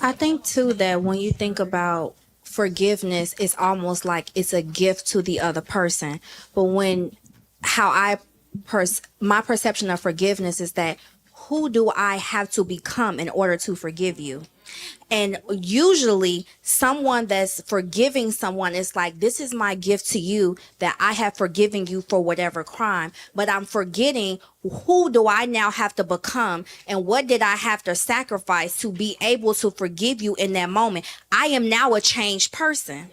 I think too that when you think about forgiveness, it's almost like it's a gift to the other person. But my perception of forgiveness is that who do I have to become in order to forgive you? And usually someone that's forgiving someone is like, this is my gift to you that I have forgiven you for whatever crime, but I'm forgetting who do I now have to become and what did I have to sacrifice to be able to forgive you in that moment. I am now a changed person.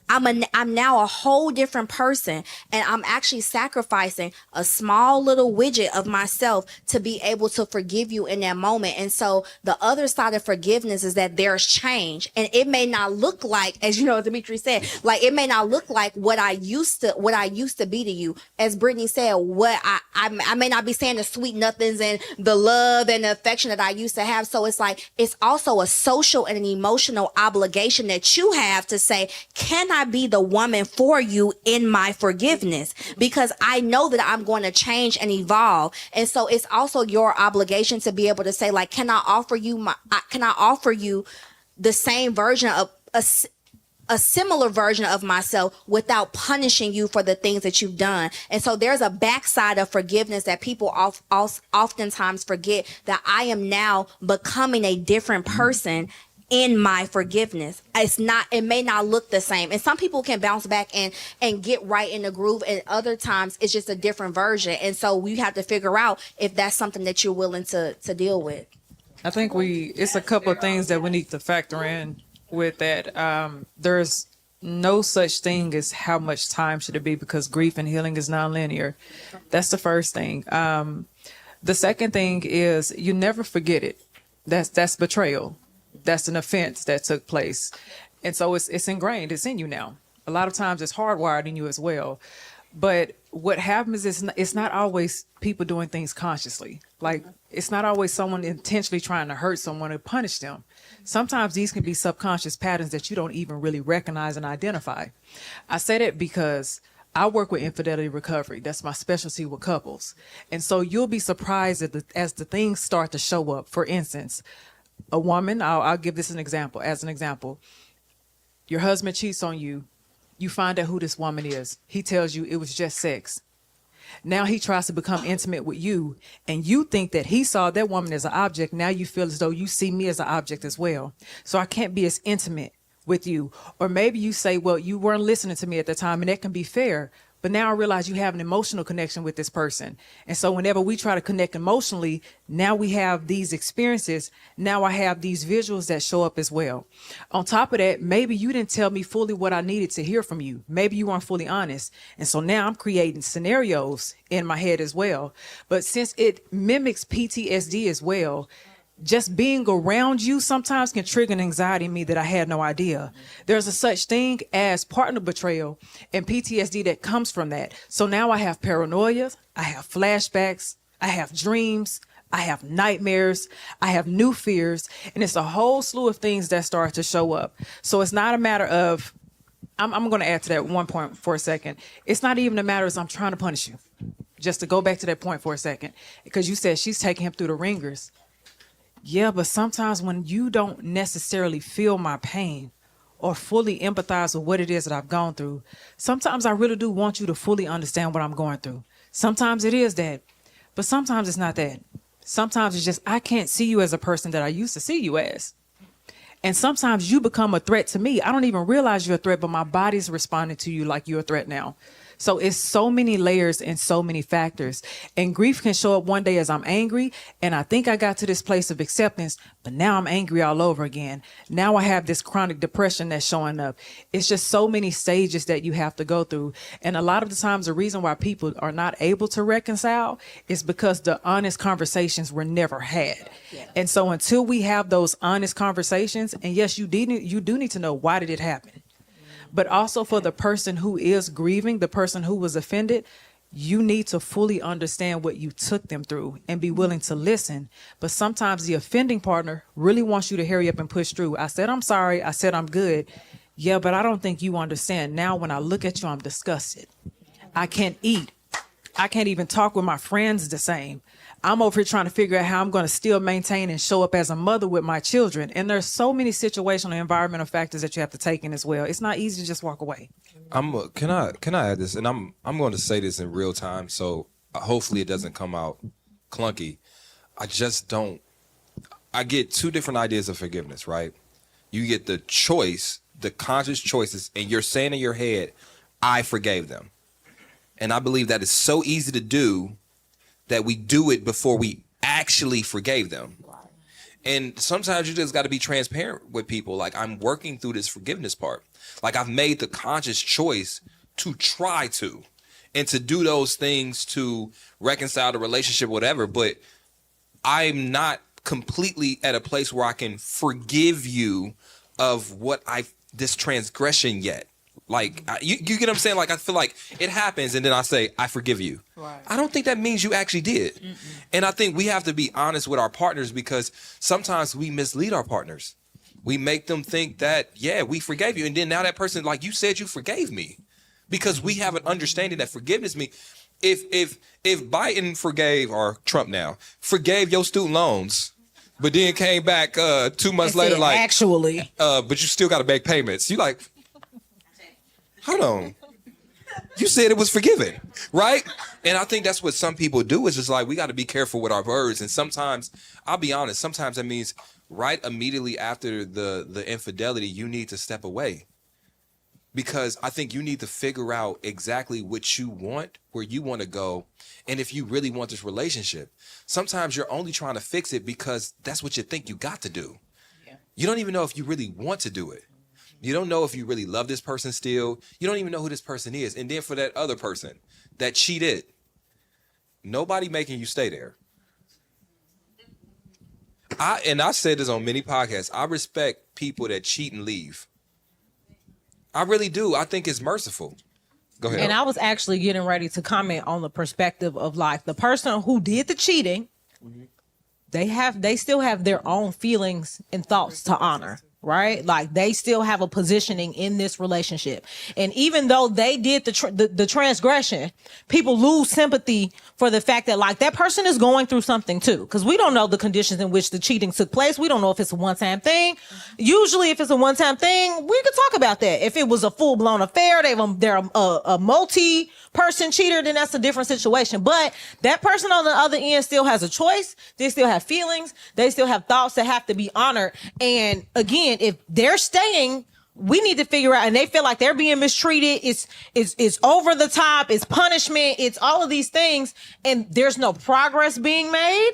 I'm now a whole different person, and I'm actually sacrificing a small little widget of myself to be able to forgive you in that moment. And so the other side of forgiveness is that there's change, and it may not look like, as you know, Dimitri said, like it may not look like what I used to be to you. As Brittany said, what I may not be saying the sweet nothings and the love and the affection that I used to have. So it's like, it's also a social and an emotional obligation that you have to say, can I be the woman for you in my forgiveness? Because I know that I'm going to change and evolve. And so it's also your obligation to be able to say, like, can I offer you the same version of a similar version of myself without punishing you for the things that you've done. And so there's a backside of forgiveness that people oftentimes forget, that I am now becoming a different person in my forgiveness. It may not look the same. And some people can bounce back and get right in the groove, and other times it's just a different version. And so we have to figure out if that's something that you're willing to deal with. I think it's a couple of things that we need to factor in with that. There's no such thing as how much time should it be, because grief and healing is nonlinear. That's the first thing. The second thing is you never forget it. That's betrayal. That's an offense that took place. And so it's ingrained, it's in you now. A lot of times it's hardwired in you as well. But what happens is it's not always people doing things consciously. Like, it's not always someone intentionally trying to hurt someone or punish them. Sometimes these can be subconscious patterns that you don't even really recognize and identify. I say that because I work with infidelity recovery. That's my specialty with couples. And so you'll be surprised as the things start to show up. For instance, a woman, I'll give this as an example. Your husband cheats on you. You find out who this woman is. He tells you it was just sex. Now he tries to become intimate with you, and you think that he saw that woman as an object. Now you feel as though you see me as an object as well. So I can't be as intimate with you. Or maybe you say, well, you weren't listening to me at the time, and that can be fair. But now I realize you have an emotional connection with this person. And so whenever we try to connect emotionally, now we have these experiences. Now I have these visuals that show up as well. On top of that, maybe you didn't tell me fully what I needed to hear from you. Maybe you weren't fully honest. And so now I'm creating scenarios in my head as well. But since it mimics PTSD as well, just being around you sometimes can trigger an anxiety in me that I had no idea. There's a such thing as partner betrayal and PTSD that comes from that. So now I have paranoia, I have flashbacks, I have dreams, I have nightmares, I have new fears, and it's a whole slew of things that start to show up. So it's not a matter of, I'm going to add to that one point for a second. It's not even a matter of I'm trying to punish you. Just to go back to that point for a second, because you said she's taking him through the ringers. Yeah, but sometimes when you don't necessarily feel my pain or fully empathize with what it is that I've gone through, sometimes I really do want you to fully understand what I'm going through. Sometimes it is that, but sometimes it's not that. Sometimes it's just I can't see you as a person that I used to see you as. And sometimes you become a threat to me. I don't even realize you're a threat, but my body's responding to you like you're a threat now. So it's so many layers and so many factors. And grief can show up one day as I'm angry, and I think I got to this place of acceptance, but now I'm angry all over again. Now I have this chronic depression that's showing up. It's just so many stages that you have to go through. And a lot of the times the reason why people are not able to reconcile is because the honest conversations were never had. Yeah. And so until we have those honest conversations, and yes, you do need to know why did it happen. But also for the person who is grieving, the person who was offended, you need to fully understand what you took them through and be willing to listen. But sometimes the offending partner really wants you to hurry up and push through. I said, I'm sorry. I said, I'm good. Yeah, but I don't think you understand. Now, when I look at you, I'm disgusted. I can't eat. I can't even talk with my friends the same. I'm over here trying to figure out how I'm going to still maintain and show up as a mother with my children. And there's so many situational and environmental factors that you have to take in as well. It's not easy to just walk away. Can I add this? And I'm going to say this in real time, so hopefully it doesn't come out clunky. I get two different ideas of forgiveness, right? You get the choice, the conscious choices, and you're saying in your head, I forgave them. And I believe that is so easy to do that we do it before we actually forgave them. And sometimes you just got to be transparent with people. Like, I'm working through this forgiveness part. Like, I've made the conscious choice to try to, and to do those things to reconcile the relationship, whatever. But I'm not completely at a place where I can forgive you of this transgression yet. Like, you get what I'm saying? Like, I feel like it happens and then I say, I forgive you. Right. I don't think that means you actually did. Mm-mm. And I think we have to be honest with our partners, because sometimes we mislead our partners. We make them think that, yeah, we forgave you. And then now that person, like you said, you forgave me, because we have an understanding that forgiveness means if Biden forgave, or Trump now, forgave your student loans, but then came back 2 months later, like, actually, but you still got to make payments. You like, hold on. You said it was forgiven, right? And I think that's what some people do, is just like, we got to be careful with our words. And sometimes, I'll be honest, sometimes that means right immediately after the infidelity, you need to step away. Because I think you need to figure out exactly what you want, where you want to go, and if you really want this relationship. Sometimes you're only trying to fix it because that's what you think you got to do. Yeah. You don't even know if you really want to do it. You don't know if you really love this person still. You don't even know who this person is. And then for that other person that cheated, nobody making you stay there. I've said this on many podcasts. I respect people that cheat and leave. I really do. I think it's merciful. Go ahead. And I was actually getting ready to comment on the perspective of like the person who did the cheating. They still have their own feelings and thoughts to honor, right? Like they still have a positioning in this relationship. And even though they did the transgression, people lose sympathy for the fact that like that person is going through something too. Because we don't know the conditions in which the cheating took place. We don't know if it's a one-time thing. Usually if it's a one-time thing, we could talk about that. If it was a full-blown affair, they're a multi-person cheater, then that's a different situation. But that person on the other end still has a choice. They still have feelings. They still have thoughts that have to be honored. And again, if they're staying, we need to figure out, and they feel like they're being mistreated. It's over the top. It's punishment. It's all of these things. And there's no progress being made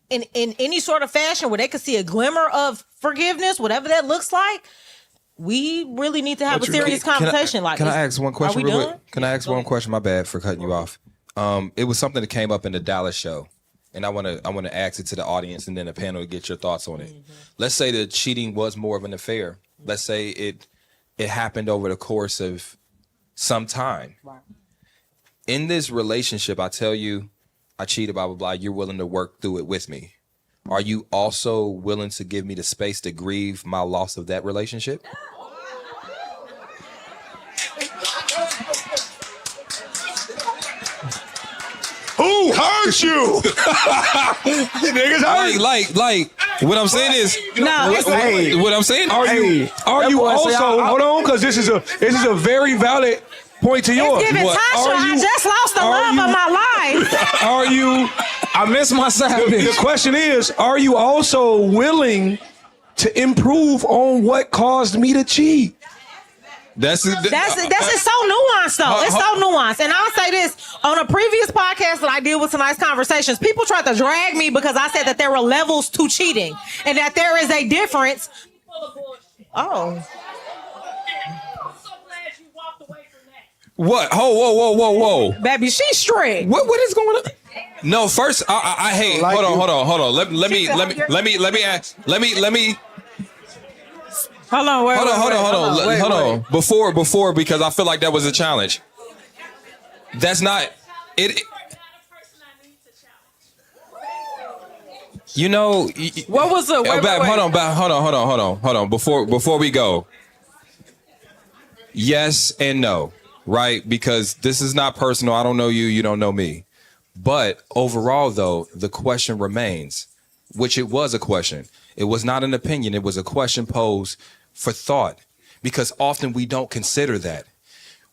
in any sort of fashion where they could see a glimmer of forgiveness, whatever that looks like. We really need to have a serious conversation. Can I ask one question Are we real done? quick? Can I ask one question? My bad for cutting you off. It was something that came up in the Dallas show. And I want to ask it to the audience and then the panel to get your thoughts on it. Let's say the cheating was more of an affair. Let's say it happened over the course of some time. In this relationship, I tell you, I cheated, blah, blah, blah. You're willing to work through it with me. Are you also willing to give me the space to grieve my loss of that relationship? Who hurt you? Niggas hurt. Like, what I'm saying is, what I'm saying. Are you also hold on? Because this is a very valid point to yours. It's giving Tasha, I just lost the love of my life. Are you? I miss my savage. The question is, are you also willing to improve on what caused me to cheat? That's so nuanced though. It's so nuanced. And I'll say this, on a previous podcast that I did with Tonight's Conversations, people tried to drag me because I said that there were levels to cheating and that there is a difference. Oh. What? Whoa. Baby, she's strict. What is going on? No, first, I hate. Hold on. Let me ask. Hold on, wait, hold on. Before, because I feel like that was a challenge. That's not it. You know. What was it? Wait. Hold on. Before we go. Yes and no, right? Because this is not personal. I don't know you. You don't know me. But overall, though, the question remains, which it was a question. It was not an opinion. It was a question posed for thought, because often we don't consider that.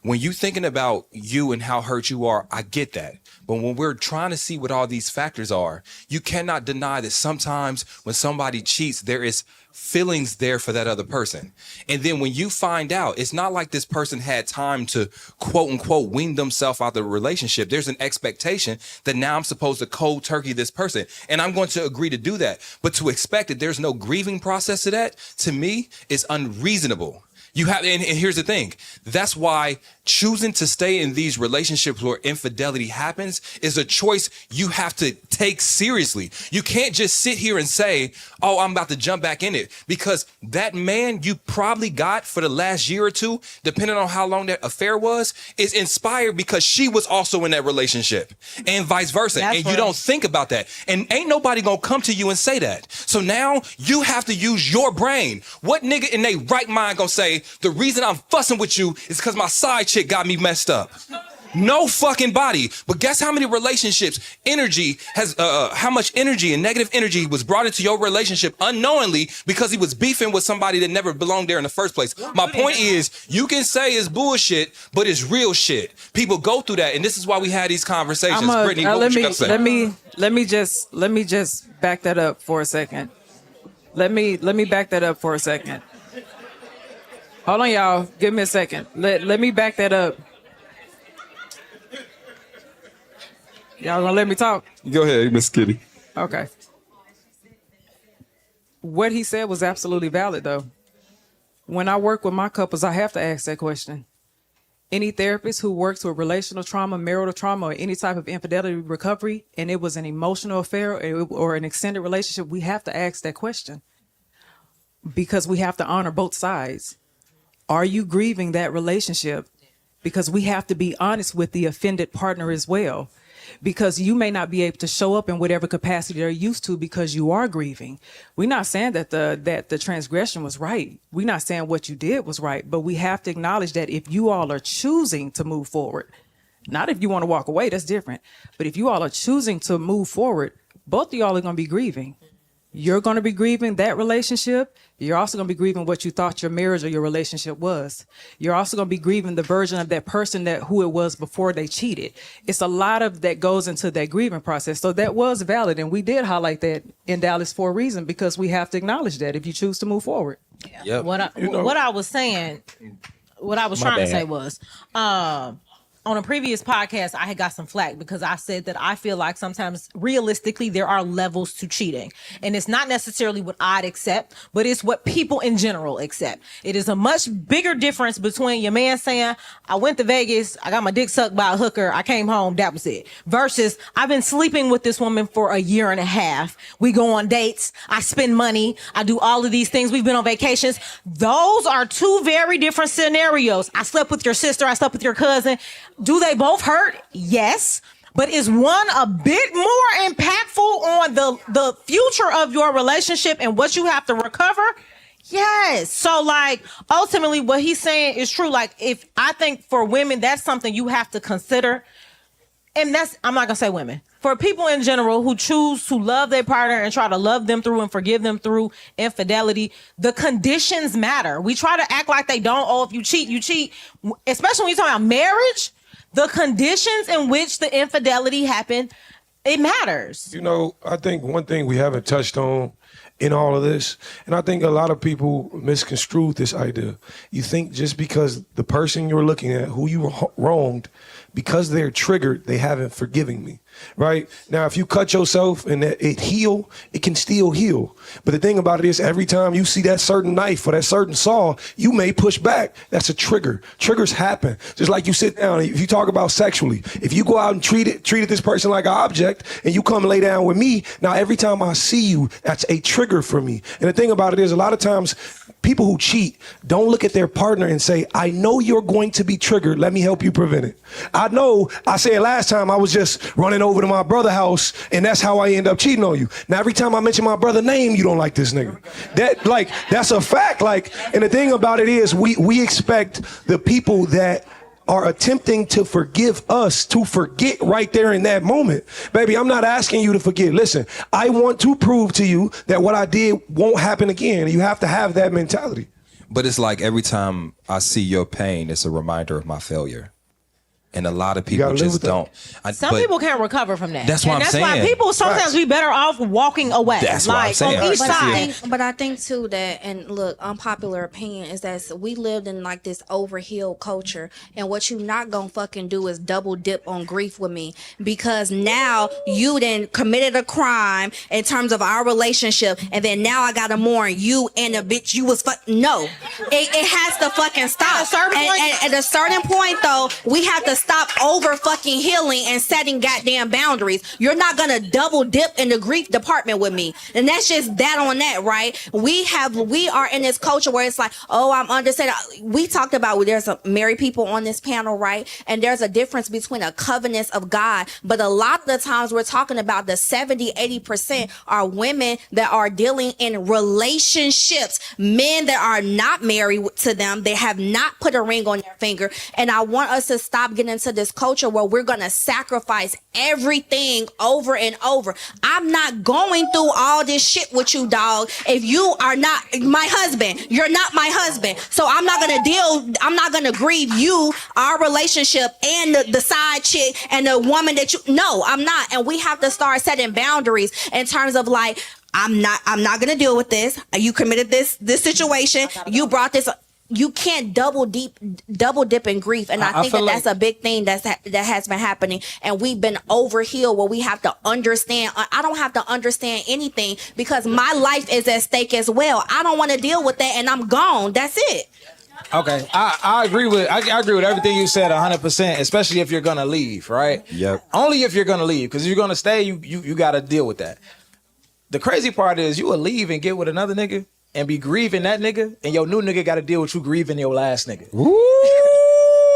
When you thinking about you and how hurt you are, I get that. But when we're trying to see what all these factors are, you cannot deny that sometimes when somebody cheats, there is feelings there for that other person. And then when you find out, it's not like this person had time to quote unquote wean themselves out of the relationship. There's an expectation that now I'm supposed to cold turkey this person. And I'm going to agree to do that. But to expect that there's no grieving process to that, to me, is unreasonable. You have, and here's the thing. That's why choosing to stay in these relationships where infidelity happens is a choice you have to take seriously. You can't just sit here and say, oh, I'm about to jump back in it, because that man you probably got for the last year or two, depending on how long that affair was, is inspired because she was also in that relationship, and vice versa. That's and right. You don't think about that. And ain't nobody gonna come to you and say that. So now you have to use your brain. What nigga in their right mind gonna say, the reason I'm fussing with you is because my side chick got me messed up? No fucking body. But guess how many relationships energy has, how much energy and negative energy was brought into your relationship unknowingly because he was beefing with somebody that never belonged there in the first place. My point is, you can say it's bullshit, but it's real shit. People go through that, and this is why we had these conversations. Brittany, what you gotta say? Let me just back that up for a second. Let me back that up for a second. Hold on, y'all. Give me a second. Let me back that up. Y'all gonna let me talk? Go ahead, Miss Kitty. Okay. What he said was absolutely valid, though. When I work with my couples, I have to ask that question. any therapist who works with relational trauma, marital trauma, or any type of infidelity recovery, and it was an emotional affair or an extended relationship, we have to ask that question because we have to honor both sides. Are you grieving that relationship? Because we have to be honest with the offended partner as well. Because you may not be able to show up in whatever capacity they're used to because you are grieving. We're not saying that the transgression was right. We're not saying what you did was right, but we have to acknowledge that if you all are choosing to move forward, not if you want to walk away, that's different. But if you all are choosing to move forward, both of y'all are going to be grieving. You're going to be grieving that relationship. You're also going to be grieving what you thought your marriage or your relationship was. You're also going to be grieving the version of that person who it was before they cheated. It's a lot of that goes into that grieving process. So that was valid. And we did highlight that in Dallas for a reason, because we have to acknowledge that if you choose to move forward. Yep. What I was trying to say was, on a previous podcast, I had got some flack because I said that I feel like sometimes realistically there are levels to cheating. And it's not necessarily what I'd accept, but it's what people in general accept. It is a much bigger difference between your man saying, I went to Vegas, I got my dick sucked by a hooker, I came home, that was it. Versus, I've been sleeping with this woman for a year and a half. We go on dates, I spend money, I do all of these things, we've been on vacations. Those are two very different scenarios. I slept with your sister, I slept with your cousin. Do they both hurt? Yes. But is one a bit more impactful on the future of your relationship and what you have to recover? Yes. So like ultimately what he's saying is true. Like if I think for women, that's something you have to consider. And I'm not gonna say women. For people in general who choose to love their partner and try to love them through and forgive them through infidelity, the conditions matter. We try to act like they don't. Oh, if you cheat, you cheat. Especially when you're talking about marriage, the conditions in which the infidelity happened, it matters. You know, I think one thing we haven't touched on in all of this, and I think a lot of people misconstrue this idea. You think just because the person you're looking at, who you wronged, because they're triggered, they haven't forgiven me, right? Now, if you cut yourself and it heal, it can still heal. But the thing about it is every time you see that certain knife or that certain saw, you may push back. That's a trigger. Triggers happen. Just like you sit down, if you talk about sexually, if you go out and treated this person like an object and you come lay down with me, now every time I see you, that's a trigger for me. And the thing about it is a lot of times people who cheat don't look at their partner and say, I know you're going to be triggered. Let me help you prevent it. I know, I said last time I was just running over to my brother's house and that's how I end up cheating on you. Now, every time I mention my brother's name, you don't like this nigga. That's a fact. And the thing about it is we expect the people that are attempting to forgive us to forget right there in that moment. Baby, I'm not asking you to forget. Listen, I want to prove to you that what I did won't happen again. You have to have that mentality. But it's like every time I see your pain, it's a reminder of my failure. And a lot of people just don't. Some people can't recover from that. That's what I'm saying. That's why people sometimes be better off walking away. That's what I'm saying. On each side. But I think too that, and look, unpopular opinion is that we lived in like this overhealed culture, and what you not gonna fucking do is double dip on grief with me, because now you then committed a crime in terms of our relationship, and then now I gotta mourn you and a bitch you was no. It has to fucking stop. At a certain point though, we have to stop over fucking healing and setting goddamn boundaries. You're not gonna double dip in the grief department with me. And that's just that on that, right? We are in this culture where it's like, oh, I'm understanding. We talked about there's some married people on this panel, right? And there's a difference between a covenant of God. But a lot of the times we're talking about the 70-80% are women that are dealing in relationships, men that are not married to them. They have not put a ring on their finger. And I want us to stop getting into this culture where we're gonna sacrifice everything over and over. I'm not going through all this shit with you, dog. If you are not my husband, you're not my husband. So I'm not gonna grieve you, our relationship, and the side chick and the woman that no, I'm not. And we have to start setting boundaries in terms of like, I'm not gonna deal with this. You committed this situation. You brought this. You can't double dip in grief, and I think that's a big thing that has been happening. And we've been overhealed where we have to understand. I don't have to understand anything because my life is at stake as well. I don't want to deal with that, and I'm gone. That's it. Okay, I agree with I agree with everything you said 100%, especially if you're gonna leave, right? Yep. Only if you're gonna leave, because if you're gonna stay, you gotta deal with that. The crazy part is you will leave and get with another nigga and be grieving that nigga, and your new nigga gotta deal with you grieving your last nigga.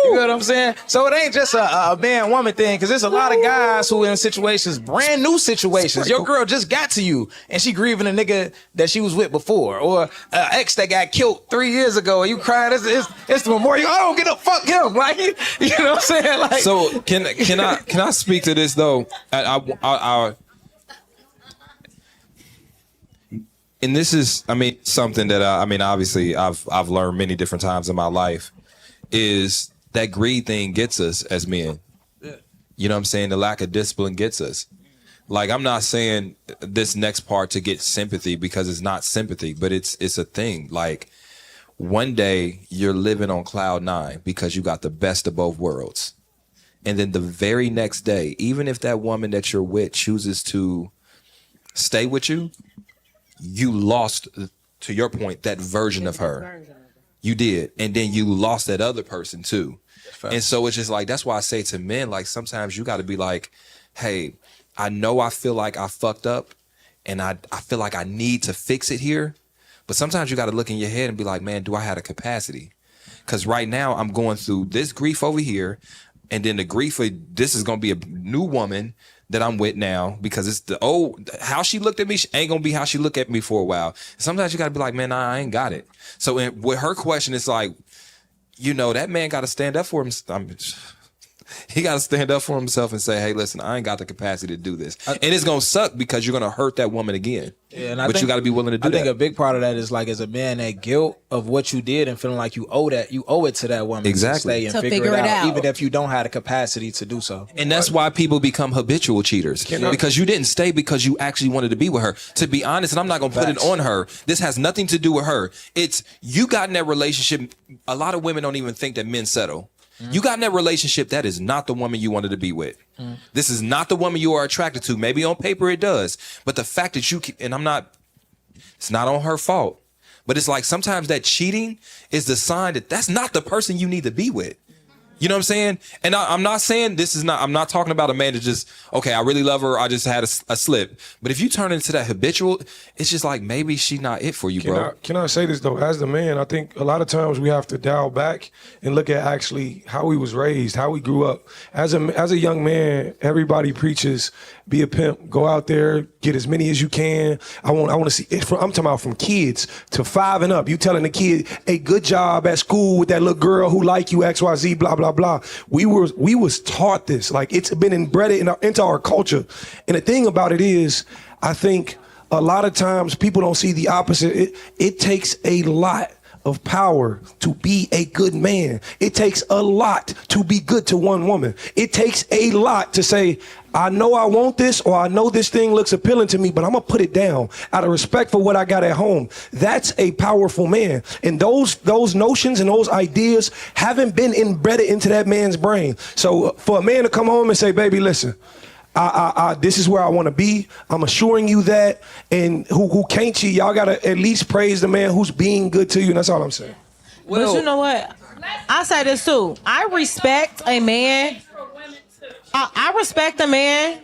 You know what I'm saying? So it ain't just a man woman thing, because there's a lot of guys who in situations, brand new situations. Your girl just got to you and she grieving a nigga that she was with before, or an ex that got killed 3 years ago, and you crying. It's the memorial. I don't get up. Fuck him. Like, you know what I'm saying? Like, So can I speak to this though? And this is, something that obviously I've learned many different times in my life, is that greed thing gets us as men. Yeah. You know what I'm saying? The lack of discipline gets us. Like, I'm not saying this next part to get sympathy, because it's not sympathy, but it's a thing. Like, one day you're living on cloud 9 because you got the best of both worlds. And then the very next day, even if that woman that you're with chooses to stay with you, you lost, to your point, that version of her. You did. And then you lost that other person too. And so it's just like, that's why I say to men, like, sometimes you got to be like, hey, I know I feel like I fucked up and I feel like I need to fix it here. But sometimes you got to look in your head and be like, man, do I have the capacity? Because right now I'm going through this grief over here. And then the grief of this is going to be a new woman that I'm with now, because it's the old, how she looked at me ain't gonna be how she looked at me for a while. Sometimes you gotta be like, man, nah, I ain't got it. So with her question, it's like, that man gotta stand up for him. He gotta stand up for himself and say, hey, listen, I ain't got the capacity to do this. And it's gonna suck because you're gonna hurt that woman again. Yeah, but you gotta be willing to do that. I think a big part of that is, like, as a man, that guilt of what you did and feeling like you owe it to that woman. Exactly. To stay and figure it out, even if you don't have the capacity to do so. And that's why people become habitual cheaters, because you didn't stay because you actually wanted to be with her. To be honest, and I'm not gonna put it on her, this has nothing to do with her. It's, you got in that relationship. A lot of women don't even think that men settle. You got in that relationship, that is not the woman you wanted to be with. This is not the woman you are attracted to. Maybe on paper it does, but the fact that you keep, and it's not on her fault, but it's like sometimes that cheating is the sign that that's not the person you need to be with. You know what I'm saying? And I'm not saying I'm not talking about a man that just, okay, I really love her, I just had a slip. But if you turn into that habitual, it's just like, maybe she's not it for you, bro. Can I say this though? As the man, I think a lot of times we have to dial back and look at actually how we was raised, how we grew up. As a young man, everybody preaches, be a pimp, go out there, get as many as you can. I want to see it. I'm talking about from kids to 5 and up. You telling the kid, hey, good job at school with that little girl who like you, XYZ, blah, blah, blah. We was taught this. Like, it's been inbred into our culture. And the thing about it is, I think a lot of times people don't see the opposite. It takes a lot of power to be a good man. It takes a lot to be good to one woman. It takes a lot to say, I know I want this, or I know this thing looks appealing to me, but I'm gonna put it down out of respect for what I got at home. That's a powerful man. And those notions and those ideas haven't been embedded into that man's brain. So for a man to come home and say, baby, listen, this is where I want to be. I'm assuring you that. And who can't cheat, y'all gotta at least praise the man who's being good to you. And that's all I'm saying. But you know what? I say this too. I respect a man. I respect a man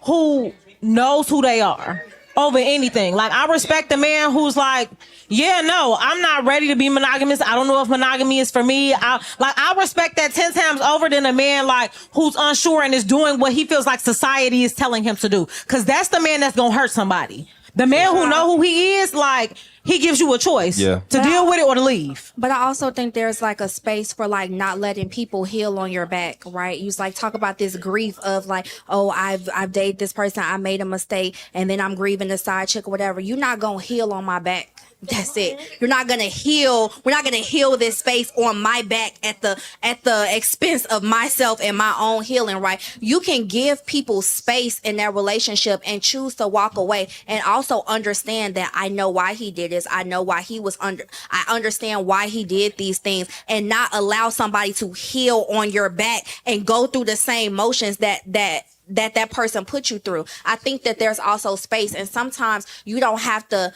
who knows who they are over anything. Like, I respect a man who's like, yeah, no, I'm not ready to be monogamous. I don't know if monogamy is for me. I respect that 10 times over than a man like who's unsure and is doing what he feels like society is telling him to do. Cause that's the man that's gonna hurt somebody. The man who know who he is, like, he gives you a choice to deal with it or to leave. But I also think there's like a space for like not letting people heal on your back, right? You like talk about this grief of like, oh, I've dated this person, I made a mistake, and then I'm grieving the side chick or whatever. You're not gonna heal on my back. That's it. You're not gonna heal. We're not gonna heal this space on my back at the expense of myself and my own healing, right? You can give people space in their relationship and choose to walk away, and also understand that I know why he did this. I know why he was I understand why he did these things, and not allow somebody to heal on your back and go through the same motions that person put you through. I think that there's also space, and sometimes you don't have to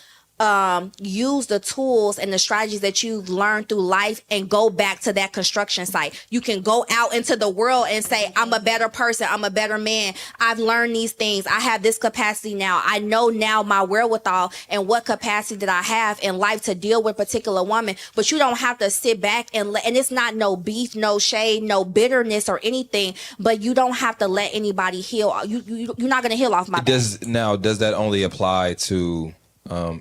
use the tools and the strategies that you've learned through life and go back to that construction site. You can go out into the world and say, I'm a better person. I'm a better man. I've learned these things. I have this capacity now. I know now my wherewithal and what capacity that I have in life to deal with a particular woman. But you don't have to sit back and it's not no beef, no shade, no bitterness or anything, but you don't have to let anybody heal. You're not going to heal off my back. Does that only apply to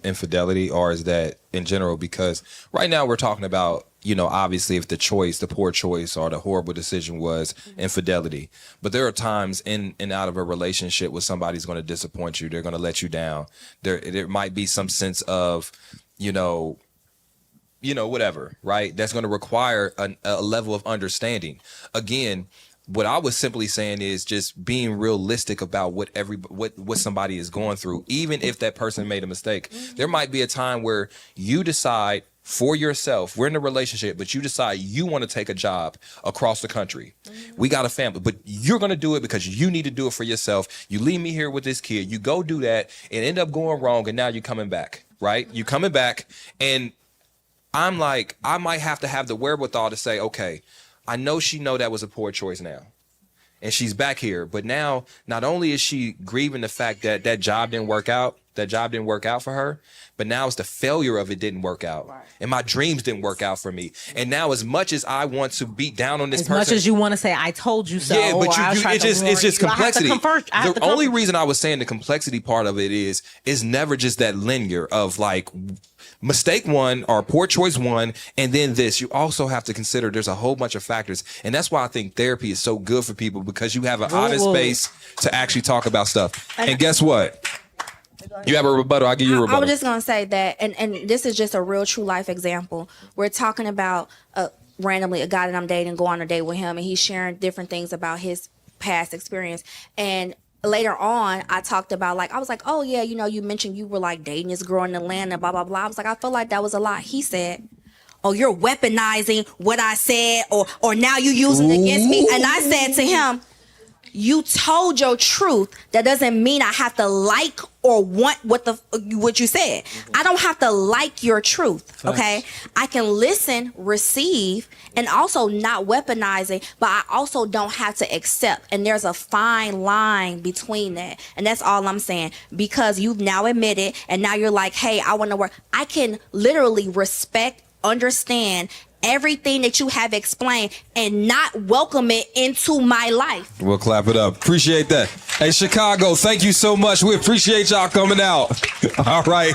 infidelity, or is that in general? Because right now we're talking about, obviously if the poor choice or the horrible decision was infidelity, but there are times in and out of a relationship where somebody's going to disappoint you. They're going to let you down. There might be some sense of, whatever, right? That's going to require a level of understanding. Again, what I was simply saying is just being realistic about what somebody is going through, even if that person made a mistake. There might be a time where you decide for yourself, we're in a relationship, but you decide you want to take a job across the country. We got a family, but you're going to do it because you need to do it for yourself. You leave me here with this kid, you go do that and end up going wrong, and now you're coming back, right? You're coming back, and I'm like, I might have to have the wherewithal to say, okay, I know she know that was a poor choice now, and she's back here. But now, not only is she grieving the fact that that job didn't work out for her, but now it's the failure of it didn't work out. Right. And my dreams didn't work out for me. And now, as much as I want to beat down on this person, as much as you want to say, I told you so. Yeah, but it's just complexity. The only reason I was saying the complexity part of it is never just that linear of like mistake one or poor choice one, and then this. You also have to consider there's a whole bunch of factors. And that's why I think therapy is so good for people, because you have an honest space to actually talk about stuff. And guess what? You have a rebuttal. I'll give you a rebuttal. I was just going to say that, and this is just a real true life example. We're talking about randomly a guy that I'm dating, go on a date with him, and he's sharing different things about his past experience. And later on, I talked about, I was like, oh yeah, you mentioned you were like dating this girl in Atlanta, blah, blah, blah. I was like, I feel like that was a lot. He said, oh, you're weaponizing what I said, or now you're using it against me. And I said to him, you told your truth. That doesn't mean I have to like or want what you said. I don't have to like your truth, okay? I can listen, receive, and also not weaponize it, but I also don't have to accept. And there's a fine line between that. And that's all I'm saying. Because you've now admitted, and now you're like, hey, I want to work. I can literally respect, understand everything that you have explained and not welcome it into my life. We'll clap it up. Appreciate that. Hey, Chicago, thank you so much. We appreciate y'all coming out. All right.